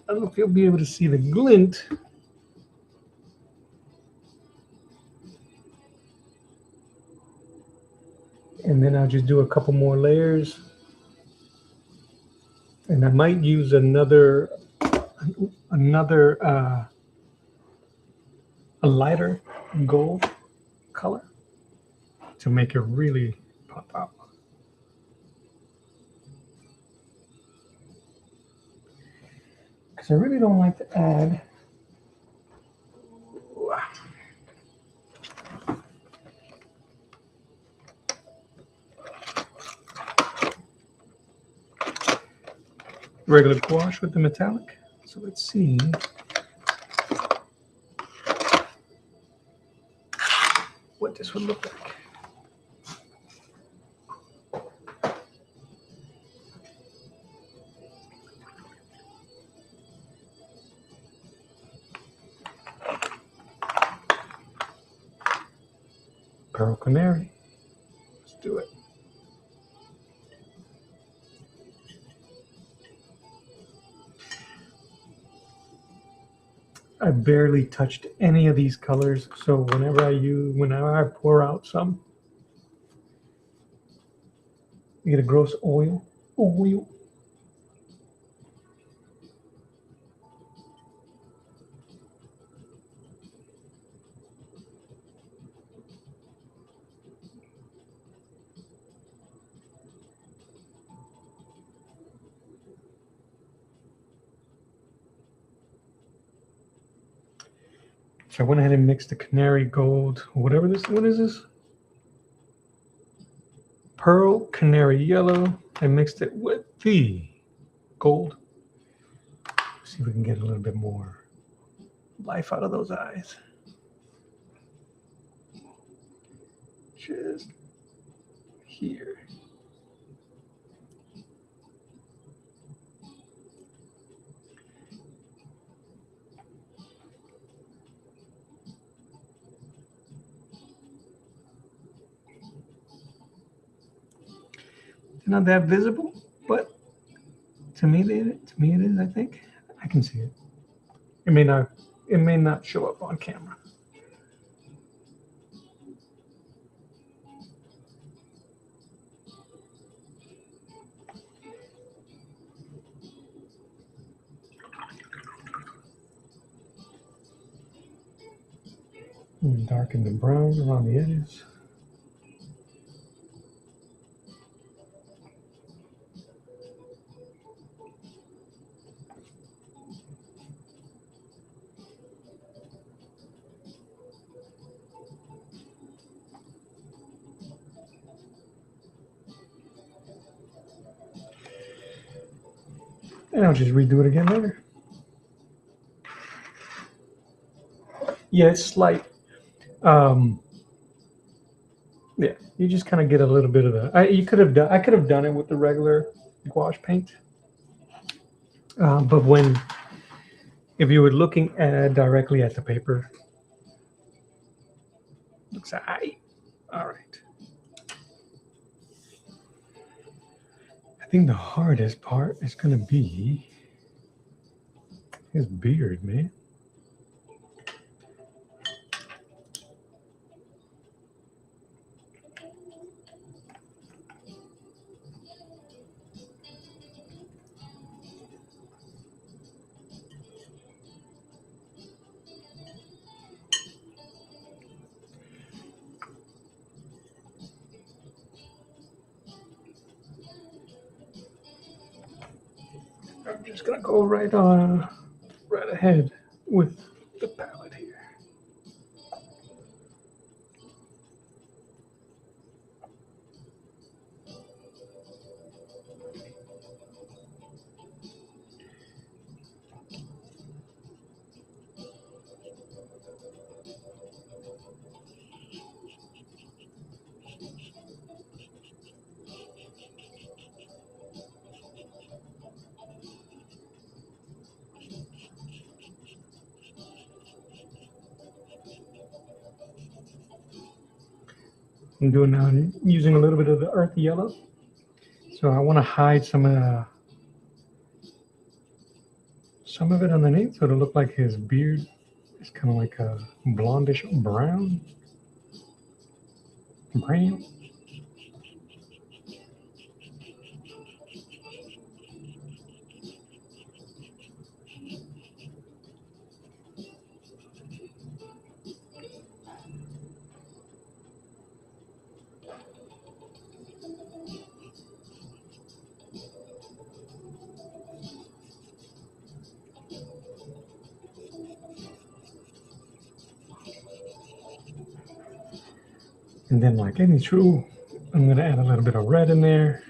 don't know if you'll be able to see the glint. And then I'll just do a couple more layers. And I might use another a lighter gold color to make it really pop out. Because I really don't like to add regular gouache with the metallic. So let's see what this would look like. Pearl Canary. Let's do it. I barely touched any of these colors, so whenever I pour out some, you get a gross oil. So I went ahead and mixed the canary gold, whatever this, what is this? Pearl Canary Yellow. I mixed it with the gold. See if we can get a little bit more life out of those eyes. Just here. They're not that visible, but to me it is, I think. I can see it. It may not show up on camera. Darken the brown around the edges. And I'll just redo it again later. Yeah, it's slight. Yeah, you just kind of get a little bit of the. I could have done it with the regular gouache paint, but if you were looking directly at the paper, looks alright. All right. I think the hardest part is going to be his beard, man. I'm just gonna go right ahead with the palette here. I'm doing now, using a little bit of the earthy yellow. So I want to hide some of it underneath, so it'll look like his beard is kind of like a blondish brown. And then, like any true, I'm going to add a little bit of red in there.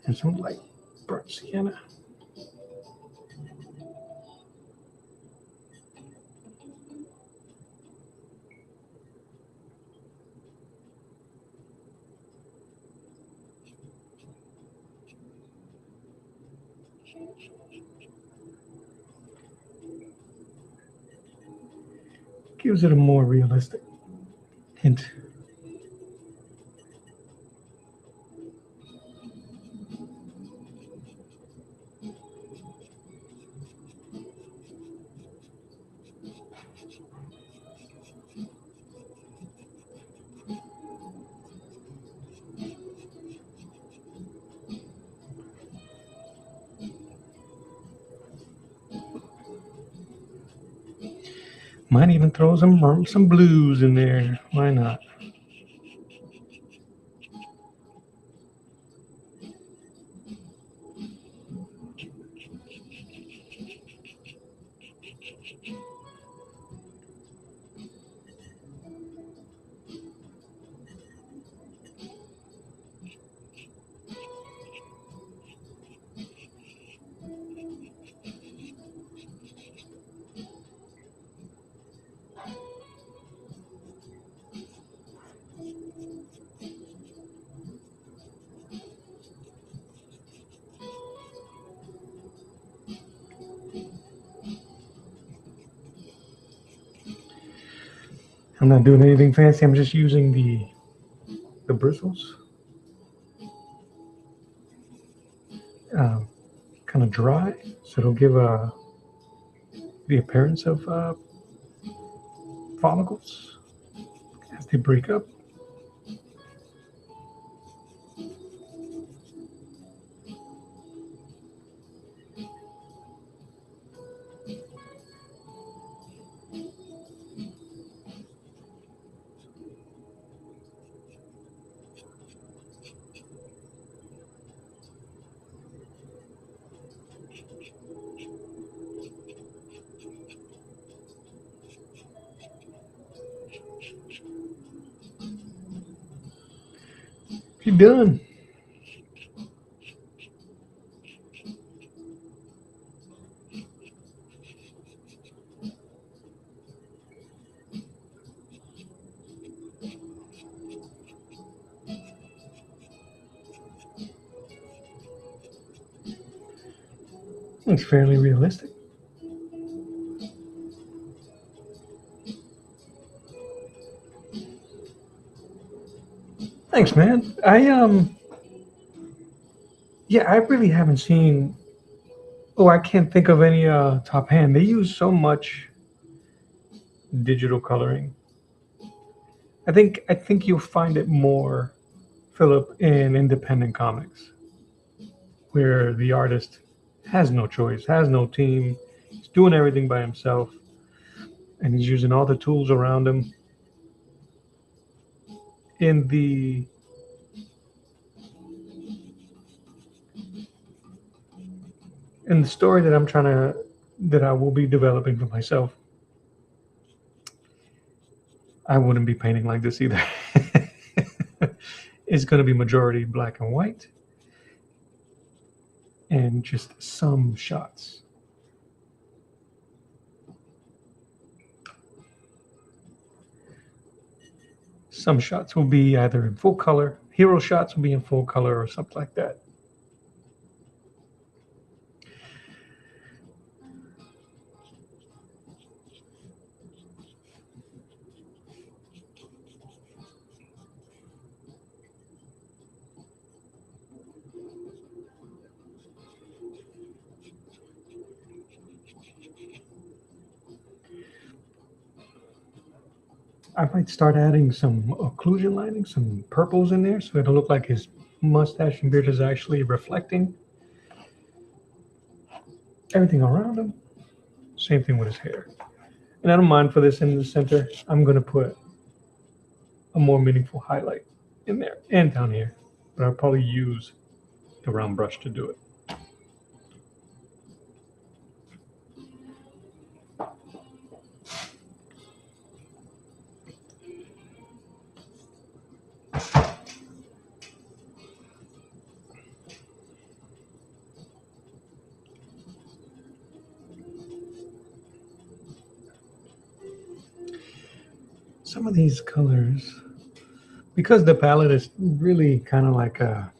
And some light burnt sienna. Gives it a more realistic hint. Might even throw some blues in there. Why not? I'm not doing anything fancy. I'm just using the bristles. Kind of dry, so it'll give the appearance of follicles as they break up. You're done. It's fairly realistic. Thanks, man. Yeah, I really haven't seen. Oh, I can't think of any top hand. They use so much digital coloring. I think you'll find it more, Philip, in independent comics, where the artist has no choice, has no team, he's doing everything by himself, and he's using all the tools around him. In the story that I will be developing for myself, I wouldn't be painting like this either. It's going to be majority black and white, and just some shots. Some shots will be either in full color. Hero shots will be in full color or something like that. I might start adding some occlusion lining, some purples in there, so it'll look like his mustache and beard is actually reflecting everything around him. Same thing with his hair. And I don't mind for this in the center. I'm going to put a more meaningful highlight in there and down here, but I'll probably use the round brush to do it. Some of these colors, because the palette is really kind of like a,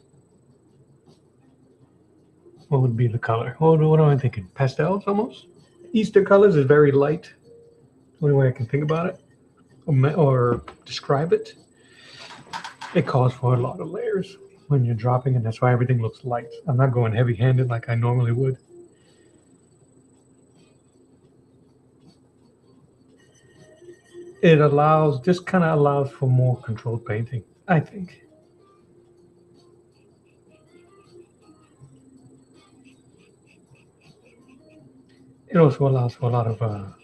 what would be the color? What am I thinking? Pastels almost? Easter colors is very light. The only way I can think about it or describe it. It calls for a lot of layers when you're dropping, and that's why everything looks light. I'm not going heavy-handed like I normally would. It allows, just kind of allows for more controlled painting, I think. It also allows for a lot of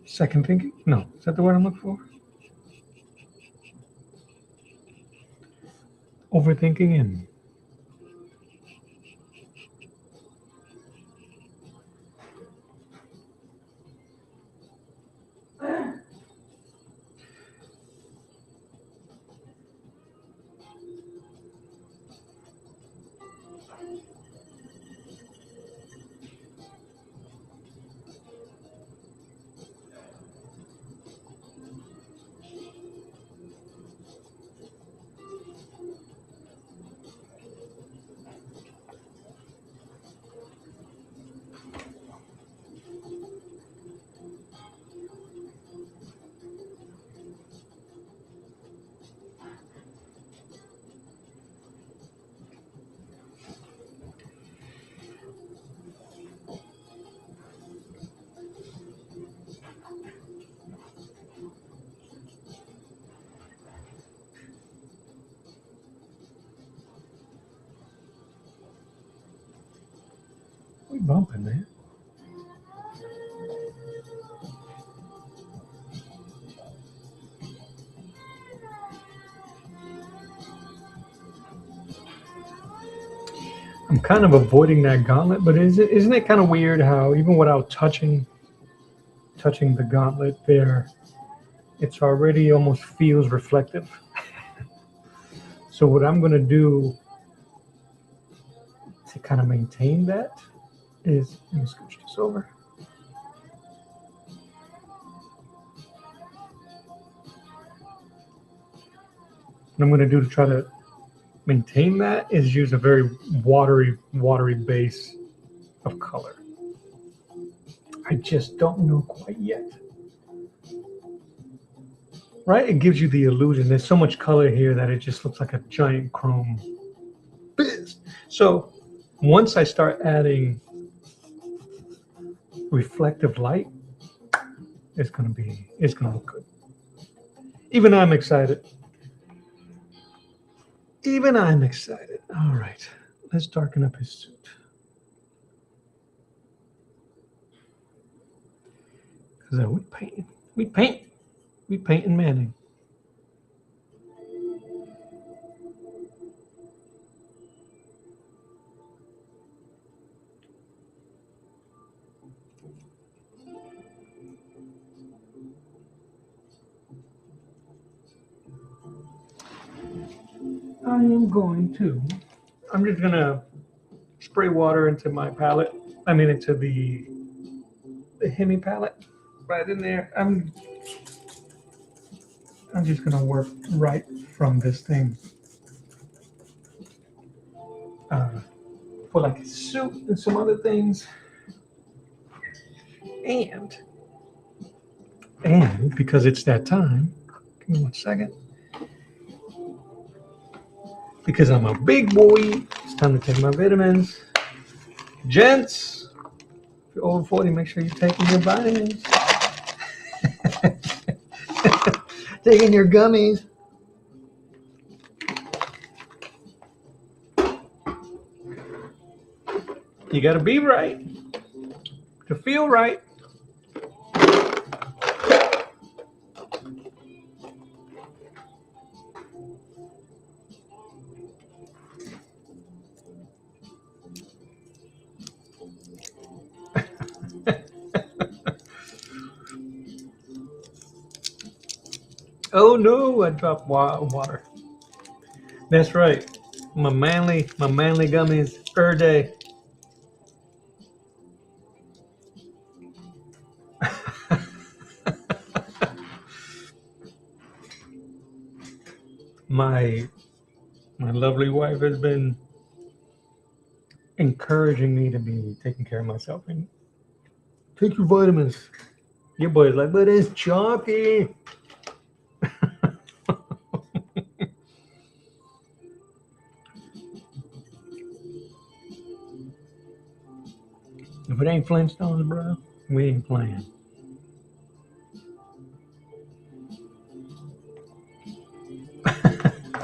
second thinking. No, is that the word I'm looking for? Overthinking and we bumping, man. I'm kind of avoiding that gauntlet, but isn't it kind of weird how even without touching the gauntlet there, it's already almost feels reflective. So what I'm going to do to kind of maintain that is, let me scooch this over. What I'm going to do to try to maintain that is use a very watery base of color. I just don't know quite yet. Right? It gives you the illusion. There's so much color here that it just looks like a giant chrome biz. So once I start adding reflective light, it's gonna look good. Even I'm excited. Even I'm excited. All right, let's darken up his suit. Because we painting Manning. I'm just gonna spray water into my palette. I mean, into the Hemi palette right in there. I'm just gonna work right from this thing for like his suit and some other things, and because it's that time. Give me 1 second. Because I'm a big boy, it's time to take my vitamins. Gents, you're over 40, make sure you're taking your vitamins. Taking your gummies. You gotta be right to feel right. Oh no, I dropped water. That's right. My manly gummies per day. my lovely wife has been encouraging me to be taking care of myself and take your vitamins. Your boy's like, but it's chalky. If it ain't Flintstones, bro, we ain't playing.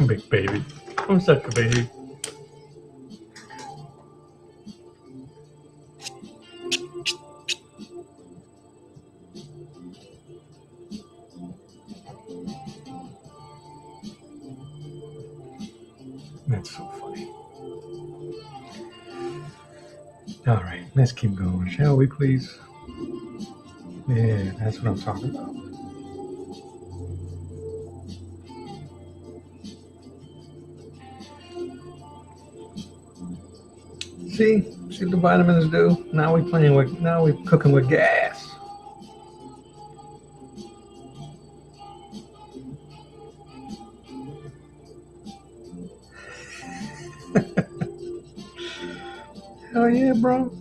Big baby. I'm such a baby. That's so funny. All right, let's keep going, shall we, please? Yeah, that's what I'm talking about. See what the vitamins do? Now we're cooking with gas. Hell yeah, bro.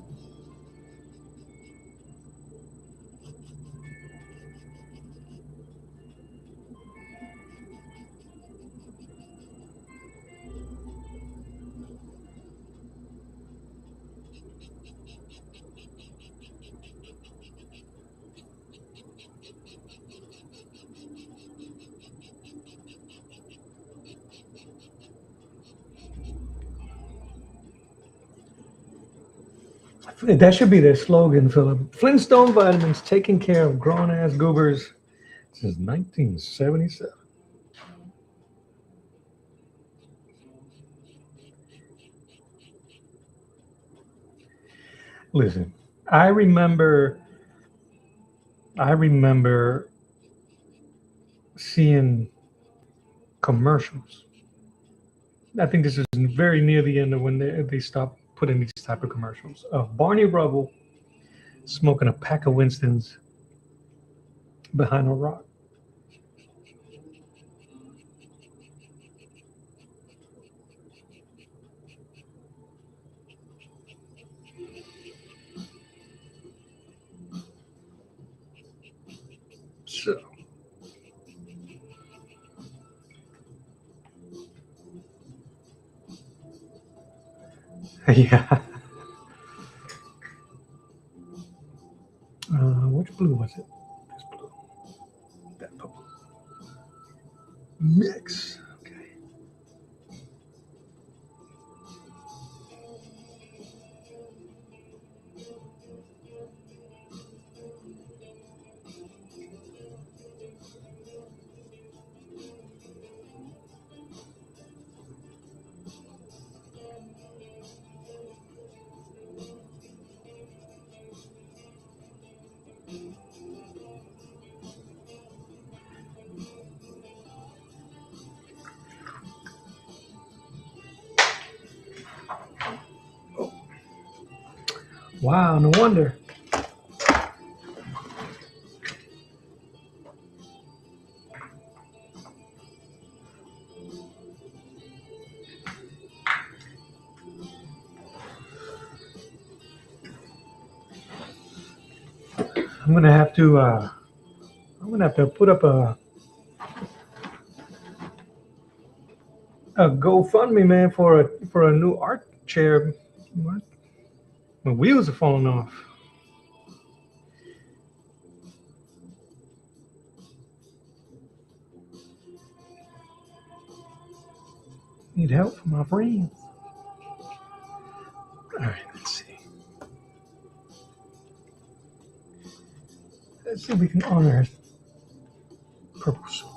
That should be their slogan, Philip. Flintstone Vitamins, taking care of grown-ass goobers since 1977. Listen, I remember seeing commercials. I think this is very near the end of when they stopped putting these type of commercials of Barney Rubble smoking a pack of Winstons behind a rock. So, yeah. Which blue was it? This blue. That purple. Mix. Okay. Oh, wow, no wonder. I'm gonna have to. I'm gonna have to put up a GoFundMe, man, for a new art chair. What? My wheels are falling off. Need help from my friends. All right, let's see. Let's see if we can honor his purple suit.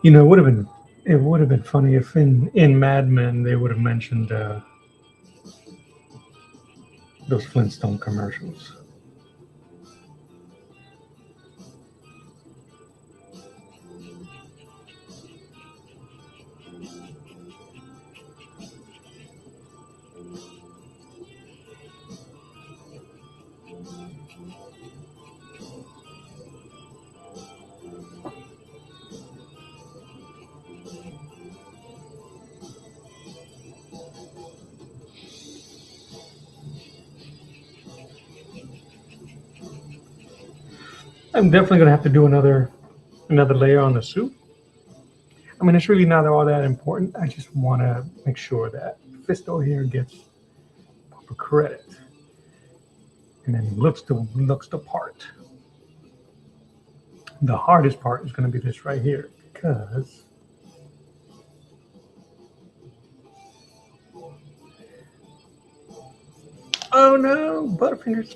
You know, it would have been funny if in Mad Men they would have mentioned those Flintstone commercials. I'm definitely gonna have to do another layer on the suit. I mean, it's really not all that important. I just want to make sure that Fisto here gets proper credit, and then looks the part. The hardest part is going to be this right here, because oh no, Butterfingers,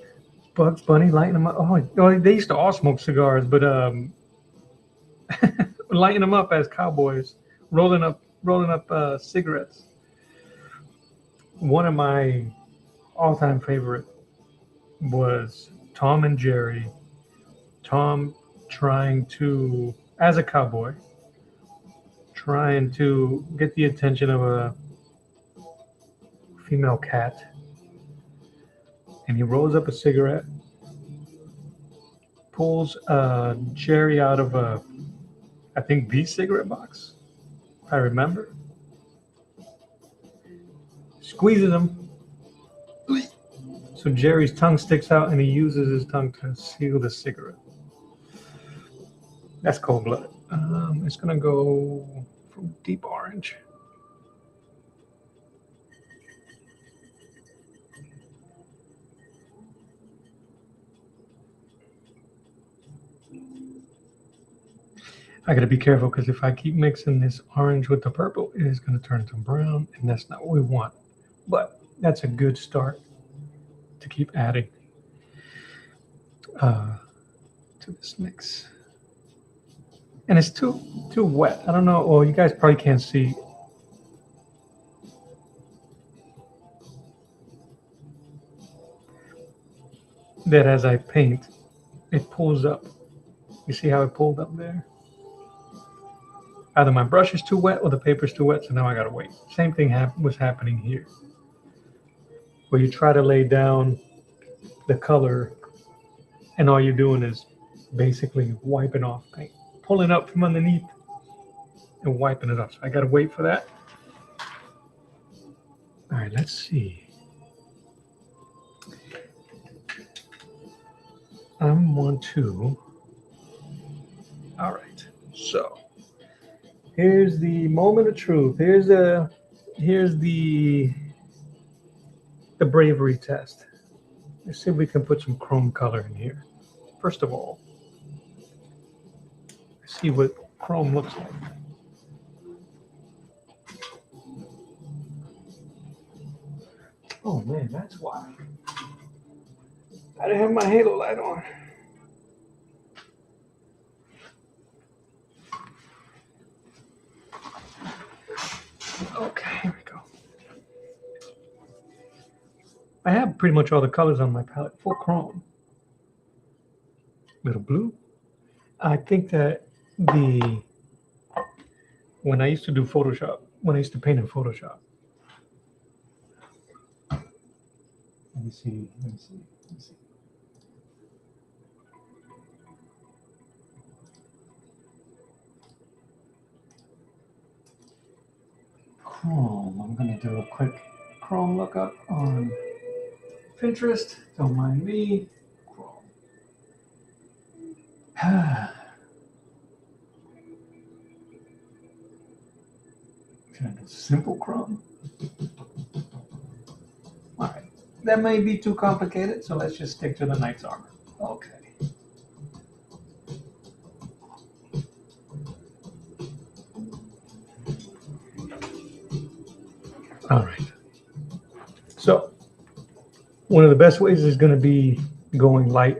Bugs Bunny lighting them up. Oh, they used to all smoke cigars, but lighting them up as cowboys, rolling up cigarettes. One of my all-time favorite was Tom and Jerry. Tom trying to, as a cowboy, trying to get the attention of a female cat, and he rolls up a cigarette, pulls Jerry out of a, I think, B cigarette box, if I remember, squeezes him, so Jerry's tongue sticks out, and he uses his tongue to seal the cigarette. That's cold-blooded. It's gonna go from deep orange. I gotta be careful, because if I keep mixing this orange with the purple, it is gonna turn into brown, and that's not what we want. But that's a good start to keep adding to this mix. And it's too wet. I don't know. Well, you guys probably can't see. That as I paint, it pulls up. You see how it pulled up there? Either my brush is too wet or the paper is too wet, so now I gotta wait. Same thing was happening here, where you try to lay down the color, and all you're doing is basically wiping off paint, pulling up from underneath and wiping it off. So I gotta wait for that. All right, let's see. I'm 1, 2. All right, so here's the moment of truth. Here's the bravery test. Let's see if we can put some chrome color in here. First of all, see what chrome looks like. Oh man, that's why. I didn't have my halo light on. Okay, here we go. I have pretty much all the colors on my palette for chrome. Little blue. I think that the when I used to do Photoshop, when I used to paint in Photoshop. Let me see. Chrome. I'm going to do a quick Chrome lookup on Pinterest. Don't mind me. Chrome. Trying to do simple Chrome. All right. That may be too complicated, so let's just stick to the Knight's Armor. Okay. All right. So one of the best ways is going to be going light,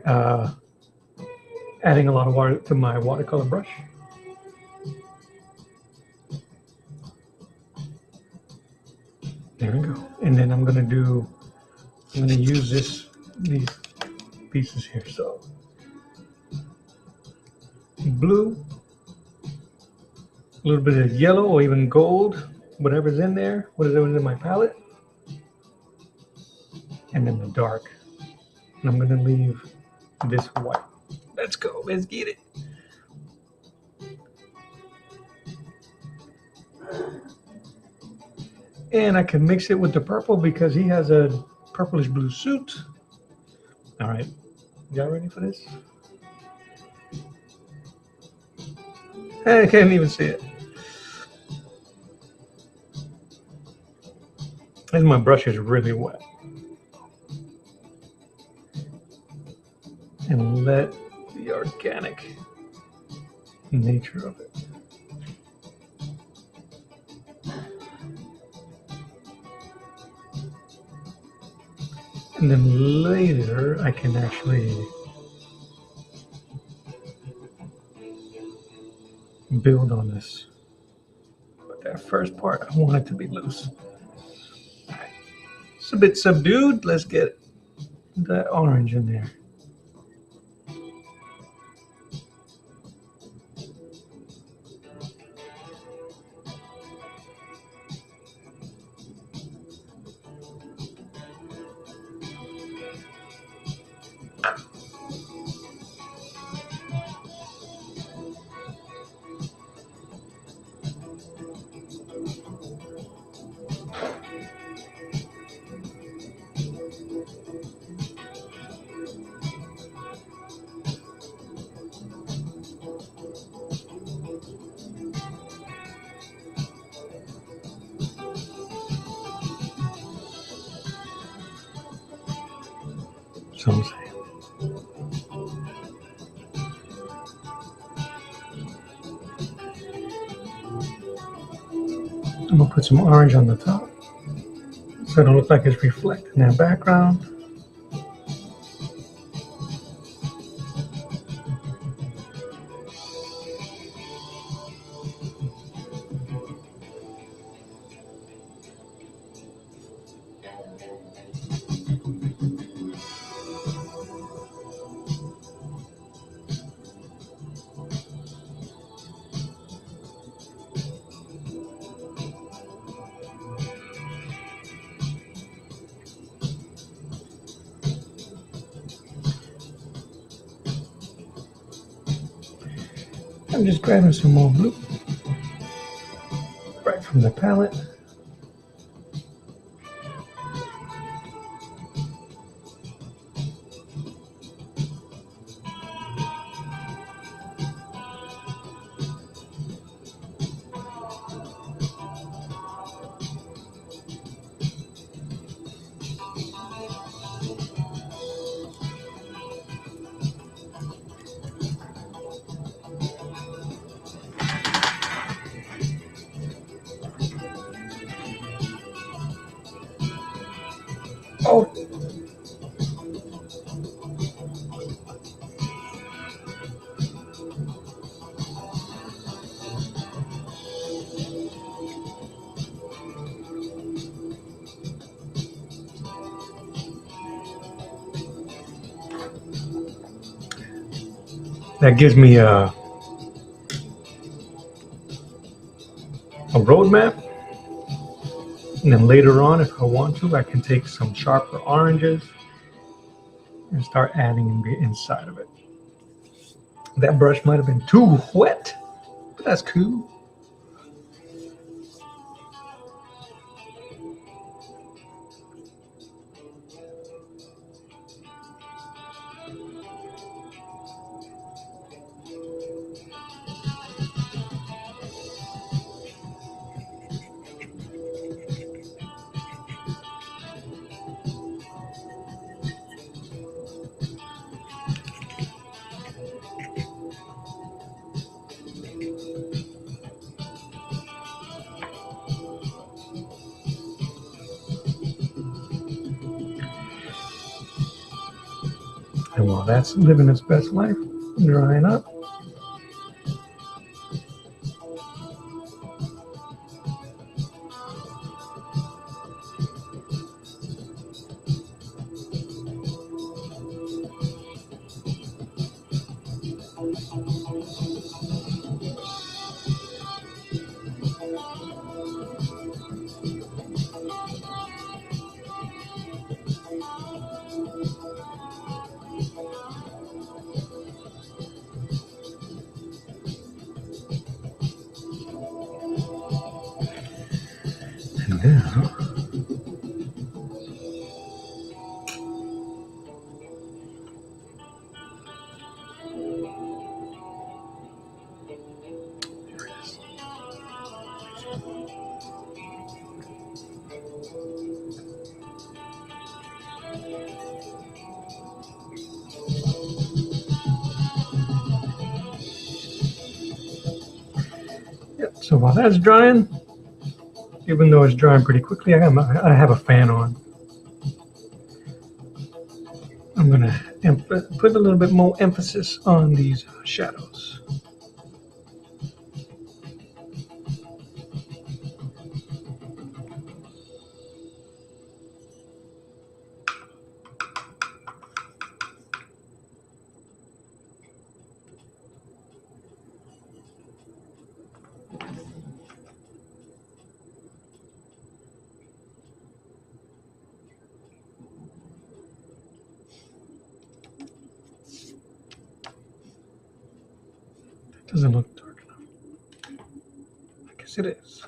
adding a lot of water to my watercolor brush. There we go. And then I'm going to use these pieces here. So blue, a little bit of yellow or even gold, whatever's in there, whatever's in my palette. And then the dark. And I'm going to leave this white. Let's go. Let's get it. And I can mix it with the purple because he has a purplish blue suit. All right. Y'all ready for this? I can't even see it. And my brush is really wet. And let the organic nature of it. And then later I can actually build on this. But that first part, I want it to be loose. All right. It's a bit subdued. Let's get that orange in there. So I'm saying. I'm gonna put some orange on the top so it'll look like it's reflecting that background. I'm just grabbing some more blue right from the palette. Oh, that gives me a a roadmap. And then later on, if I want to, I can take some sharper oranges and start adding inside of it. That brush might have been too wet, but that's cool. And while that's living its best life, drying up, and now there it is. Yep. So while that's drying, even though it's drying pretty quickly, I have a fan on. I'm gonna put a little bit more emphasis on these shadows. Doesn't look dark enough. I guess it is.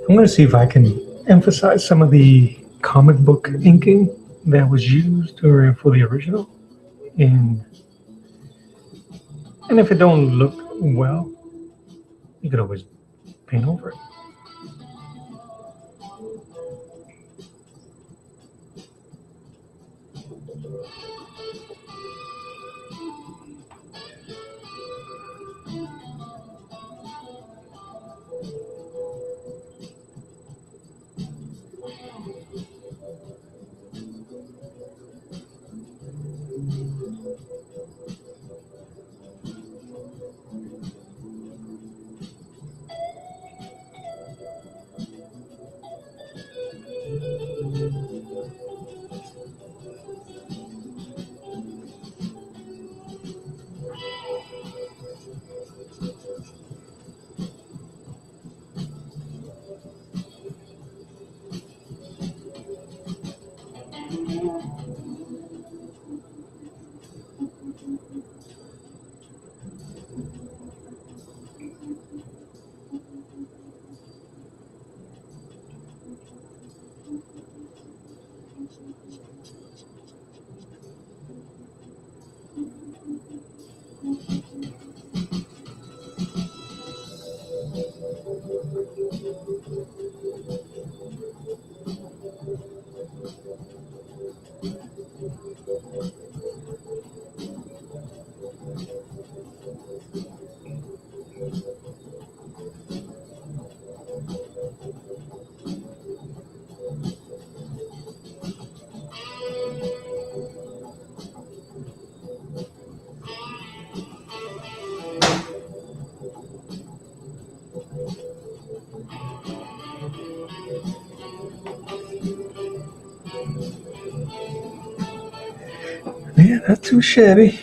I'm going to see if I can emphasize some of the comic book inking that was used for the original. And if it don't look well, you could always paint over it. Yeah, not too shabby.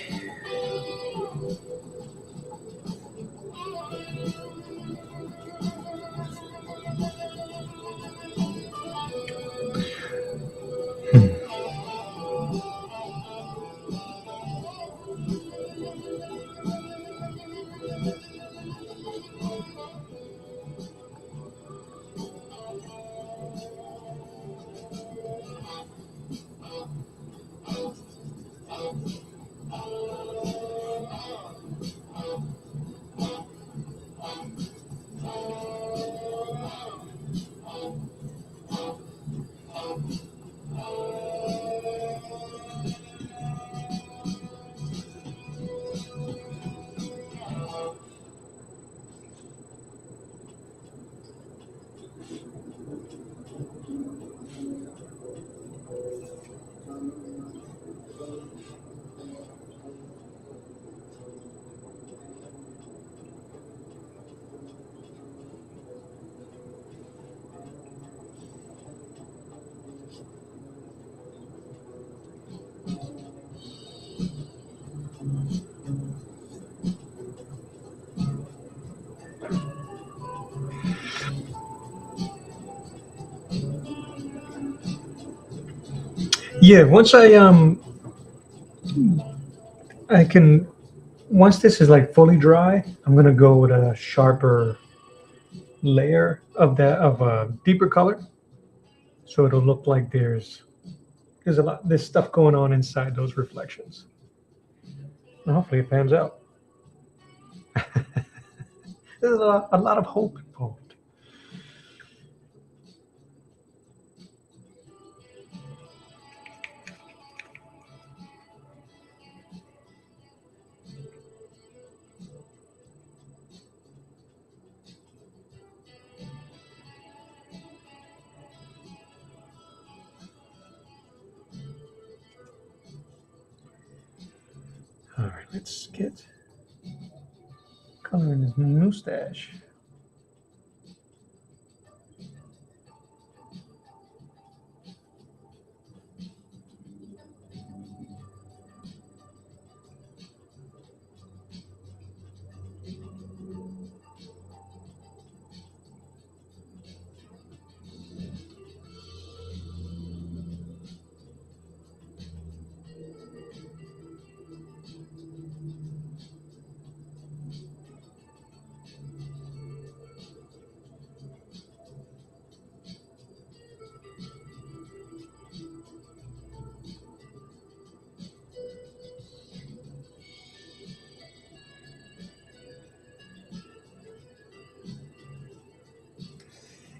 Yeah, once I can once this is like fully dry, I'm gonna go with a sharper layer of a deeper color, so it'll look like there's stuff going on inside those reflections. And hopefully it pans out. There's a lot of hope involved. All right, let's get color in his mustache.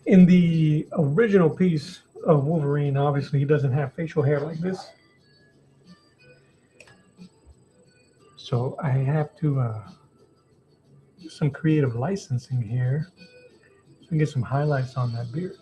In the original piece of Wolverine, obviously he doesn't have facial hair like this, so I have to do some creative licensing here so we can get some highlights on that beard.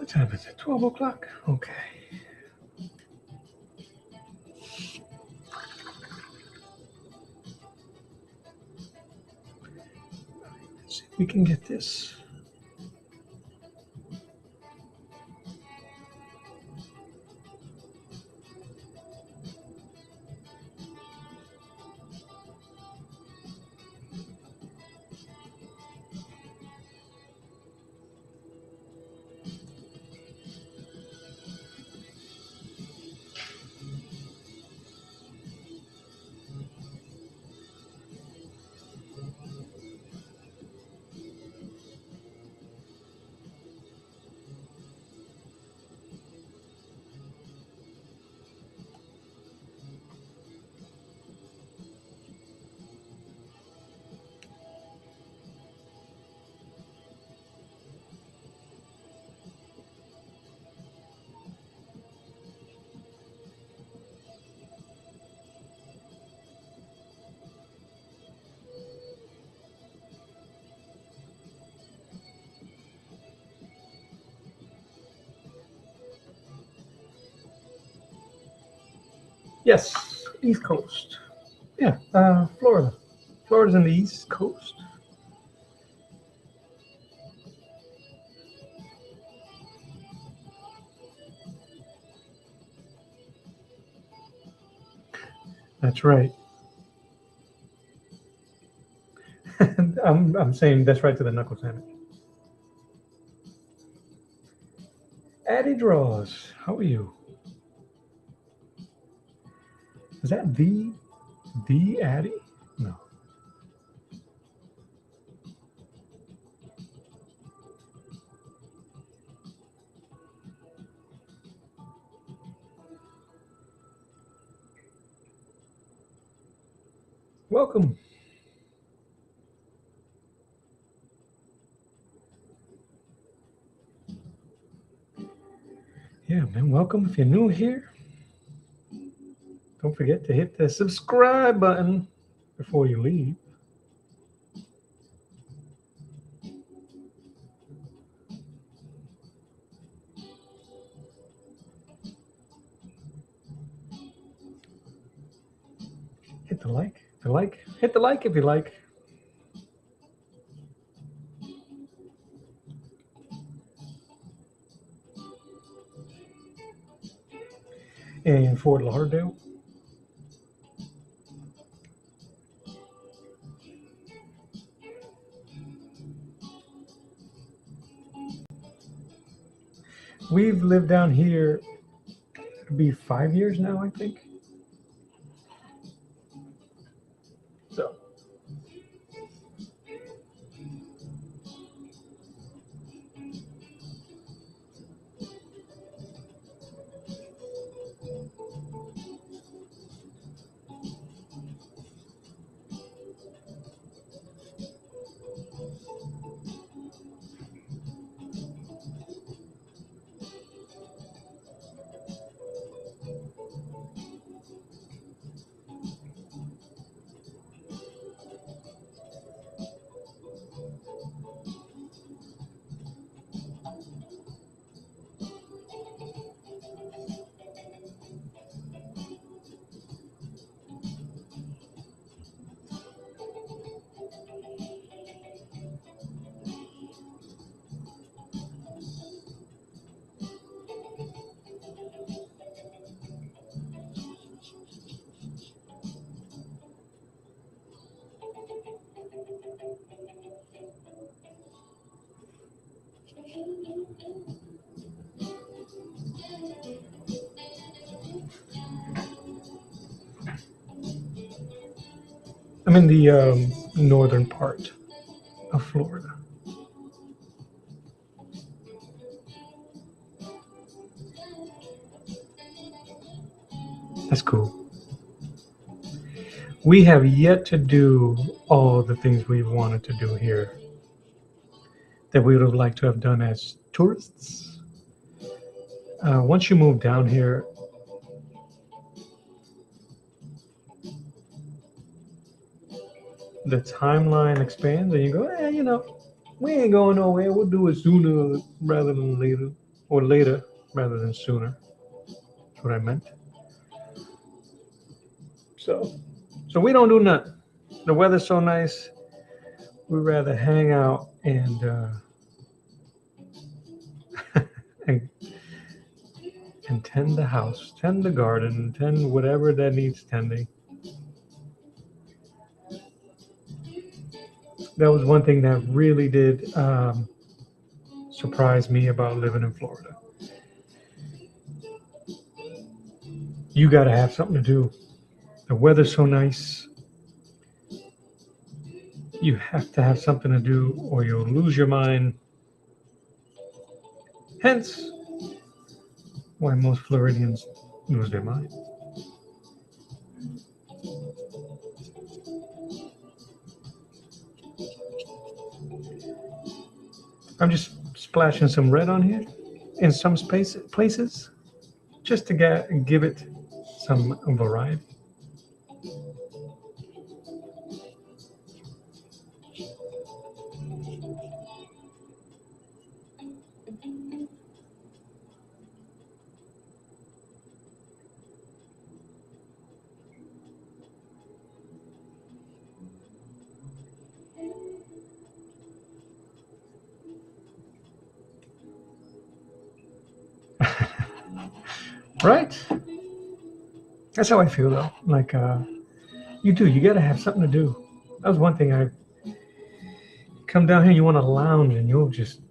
time is it? 12 o'clock? Okay. Let's see if we can get this. Yes, East Coast. Yeah, Florida. Florida's in the East Coast. That's right. I'm saying that's right to the knuckle sandwich. Addie Draws, how are you? Is that the Addie? No. Welcome. Yeah, man, welcome. If you're new here, don't forget to hit the subscribe button before you leave. Hit the like. Hit the like if you like. In Fort Lauderdale. We've lived down here, it'll be 5 years now, I think. So, I'm in the northern part of Florida. That's cool. We have yet to do all the things we've wanted to do here that we would have liked to have done as tourists. Once you move down here, the timeline expands and you go, we ain't going nowhere. We'll do it sooner rather than later. or later rather than sooner. That's what I meant. So we don't do nothing. The weather's so nice. We'd rather hang out and and, and tend the house, tend the garden, tend whatever that needs tending. That was one thing that really did surprise me about living in Florida. You got to have something to do. The weather's so nice. You have to have something to do or you'll lose your mind. Hence, why most Floridians lose their mind. I'm just splashing some red on here in some places just to give it some variety. Right? That's how I feel though. Like you got to have something to do. That was one thing. I come down here, you want to lounge and you'll just,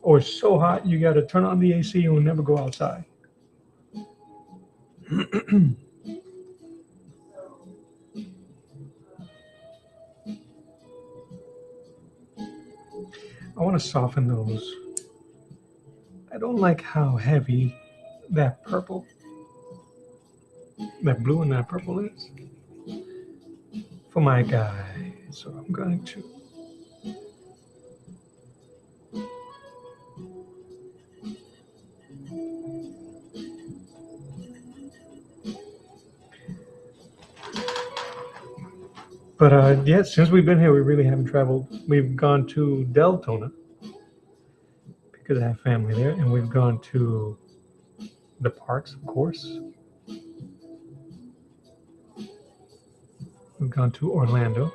or it's so hot, you got to turn on the AC and you'll never go outside. I want to soften those. I don't like how heavy that purple, that blue and that purple is for my guy. So I'm going to. But yeah, since we've been here, we really haven't traveled. We've gone to Deltona because I have family there, and we've gone to the parks, of course. We've gone to Orlando.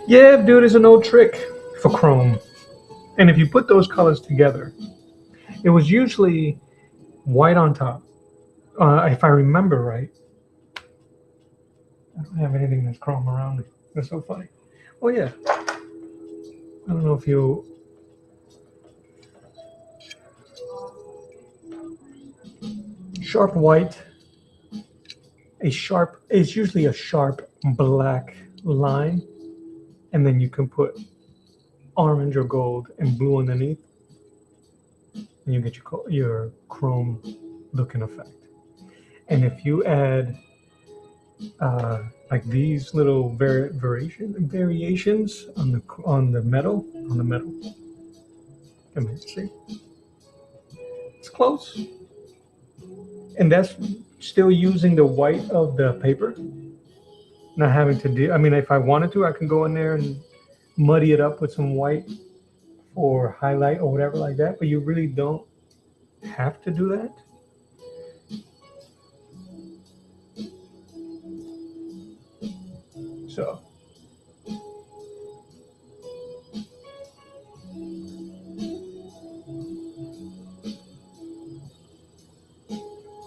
Yeah, dude, it's an old trick for Chrome. And if you put those colors together, it was usually white on top. If I remember right, I don't have anything that's chrome around me. That's so funny. Oh yeah, I don't know if you. Sharp white, it's usually a sharp black line, and then you can put orange or gold and blue underneath, and you get your chrome looking effect. And if you add like these little variations on the metal, I mean, see, it's close, and that's still using the white of the paper, not having to do. I mean, if I wanted to, I can go in there and muddy it up with some white or highlight or whatever like that, but you really don't have to do that. So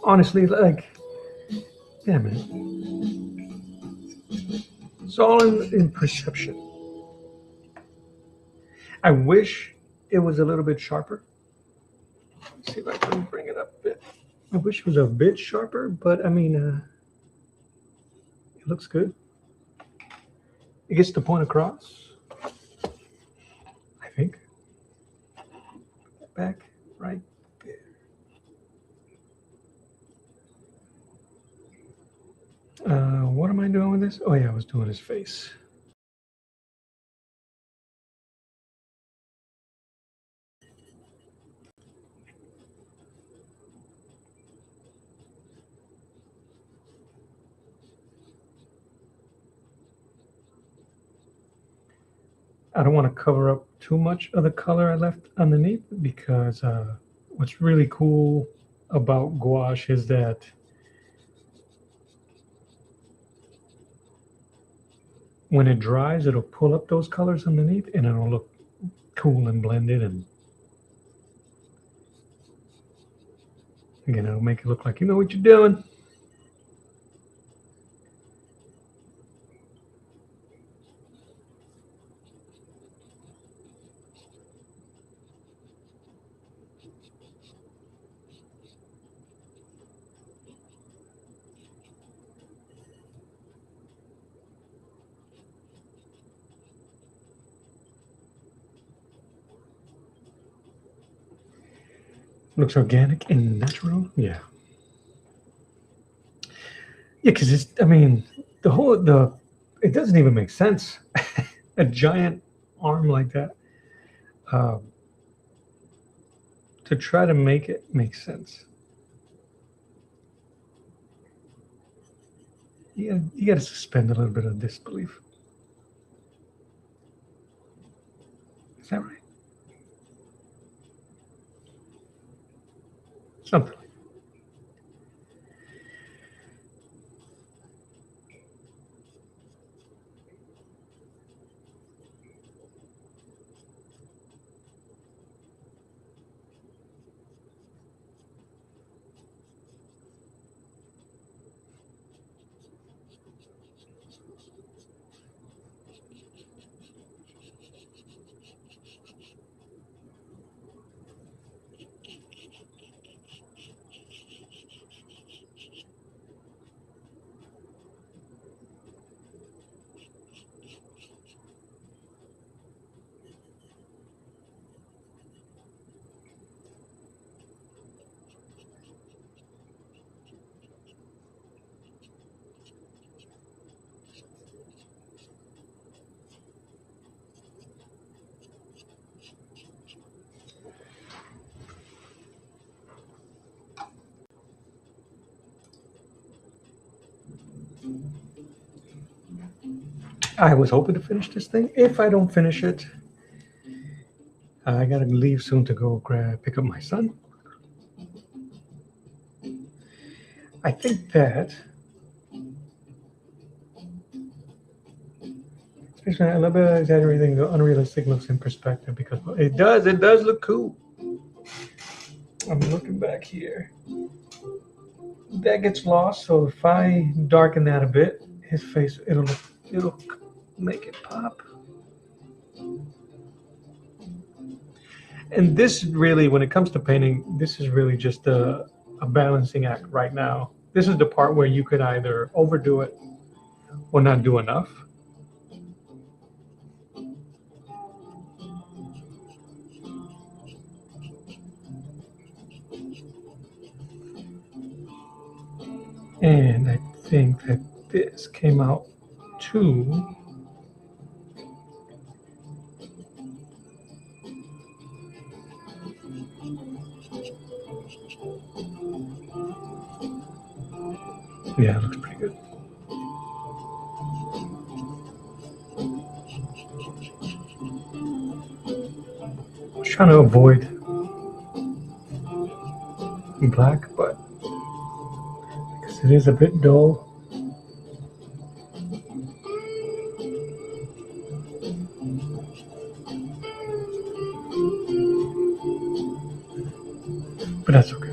honestly, like, yeah, man, it's all in perception. I wish it was a little bit sharper. Let's see if I can bring it up a bit. I wish it was a bit sharper, but I mean, it looks good. It gets the point across, I think. Back. right there. What am I doing with this? Oh yeah, I was doing his face. I don't want to cover up too much of the color I left underneath because what's really cool about gouache is that when it dries, it'll pull up those colors underneath and it'll look cool and blended, and again, it'll make it look like you know what you're doing. Looks organic and natural. Yeah. Yeah, because it's, I mean, it doesn't even make sense. A giant arm like that. Um, to try to make it make sense. You got to suspend a little bit of disbelief. Is that right? Something. I was hoping to finish this thing. If I don't finish it, I gotta leave soon to go pick up my son. I think that, especially a little bit of exaggerating the unrealistic looks in perspective, because it does look cool. I'm looking back here. That gets lost, so if I darken that a bit, his face, it'll make it pop. And this really, when it comes to painting, this is really just a balancing act right now. This is the part where you could either overdo it or not do enough. And I think that this came out too. Yeah, it looks pretty good. I was trying to avoid black, but because it is a bit dull. But that's okay.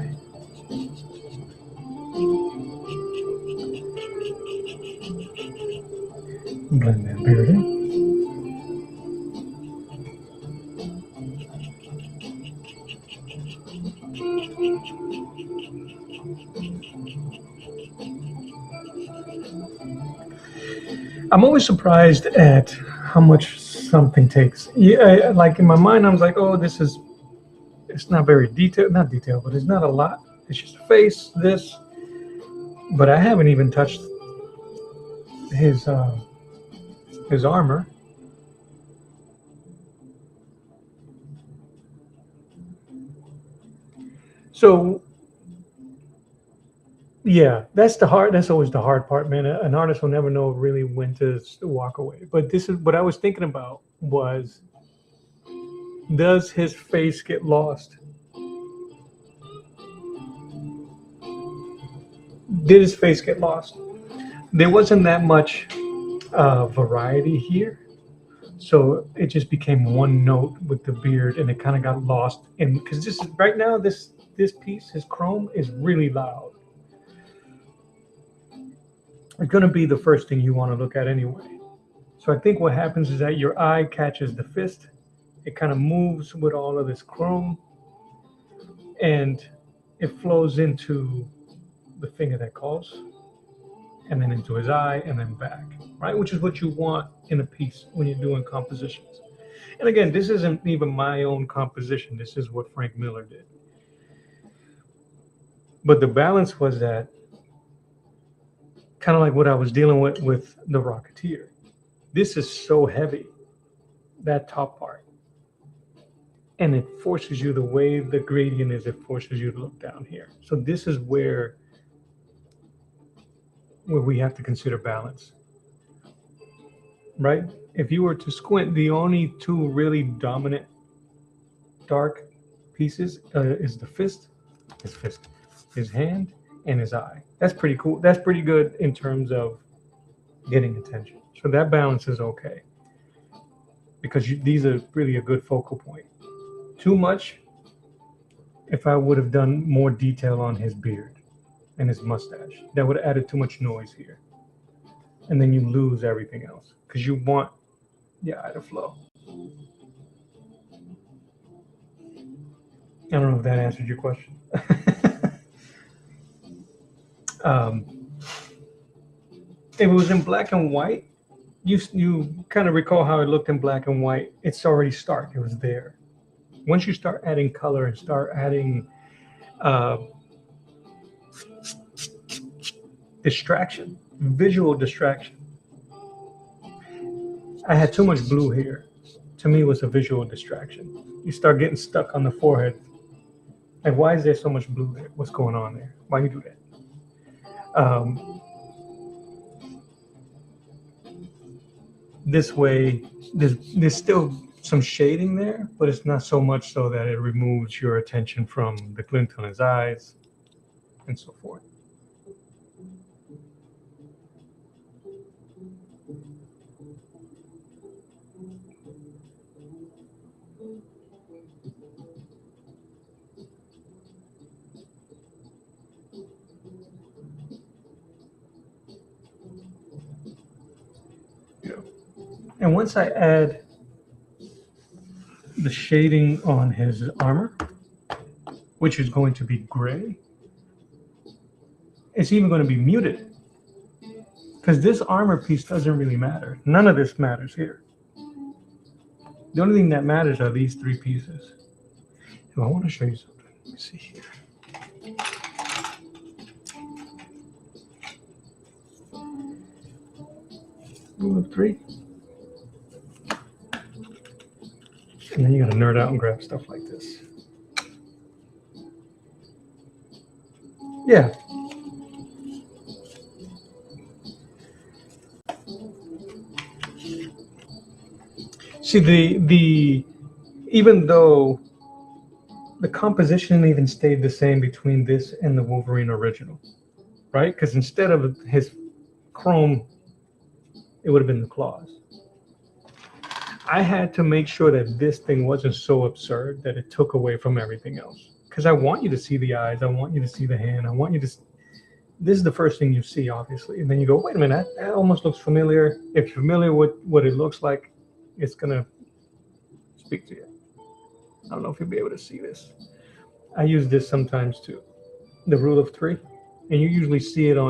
Blend that beard in. I'm always surprised at how much something takes. Yeah, like in my mind, I was like, oh, this is It's not very detailed, not detailed, but it's not a lot. It's just a face, this. But I haven't even touched his armor. So yeah, that's always the hard part, man. An artist will never know really when to walk away. But this is what I was thinking about was, does his face get lost? Did his face get lost? There wasn't that much variety here. So it just became one note with the beard, and it kind of got lost. And because this is right now, this piece, his chrome is really loud. It's going to be the first thing you want to look at anyway. So I think what happens is that your eye catches the fist. It kind of moves with all of this chrome, and it flows into the finger that calls, and then into his eye, and then back, right? Which is what you want in a piece when you're doing compositions. And again, this isn't even my own composition. This is what Frank Miller did. But the balance was that kind of like what I was dealing with the Rocketeer. This is so heavy, that top part. And it forces you, the way the gradient is, it forces you to look down here. So this is where we have to consider balance, right? If you were to squint, the only two really dominant dark pieces is the fist, his hand, and his eye. That's pretty cool. That's pretty good in terms of getting attention. So that balance is okay, because these are really a good focal point. Too much, if I would have done more detail on his beard and his mustache, that would have added too much noise here. And then you lose everything else, because you want your eye to flow. I don't know if that answered your question. If it was in black and white, you kind of recall how it looked in black and white. It's already stark. It was there. Once you start adding color and start adding distraction, visual distraction. I had too much blue here. To me, it was a visual distraction. You start getting stuck on the forehead. Like, why is there so much blue there? What's going on there? Why you do that? This way, there's still some shading there, but it's not so much so that it removes your attention from the glint on his eyes and so forth. And once I add the shading on his armor, which is going to be gray, it's even going to be muted, because this armor piece doesn't really matter. None of this matters here. The only thing that matters are these three pieces. So I want to show you something. Let me see here. Rule of three. And then you got to nerd out and grab stuff like this. Yeah. See, the even though the composition even stayed the same between this and the Wolverine original, right? Because instead of his chrome, it would have been the claws. I had to make sure that this thing wasn't so absurd that it took away from everything else. Because I want you to see the eyes, I want you to see the hand, I want you to. This is the first thing you see, obviously, and then you go, wait a minute, that almost looks familiar. If you're familiar with what it looks like, it's gonna speak to you. I don't know if you'll be able to see this. I use this sometimes too, the rule of three, and you usually see it on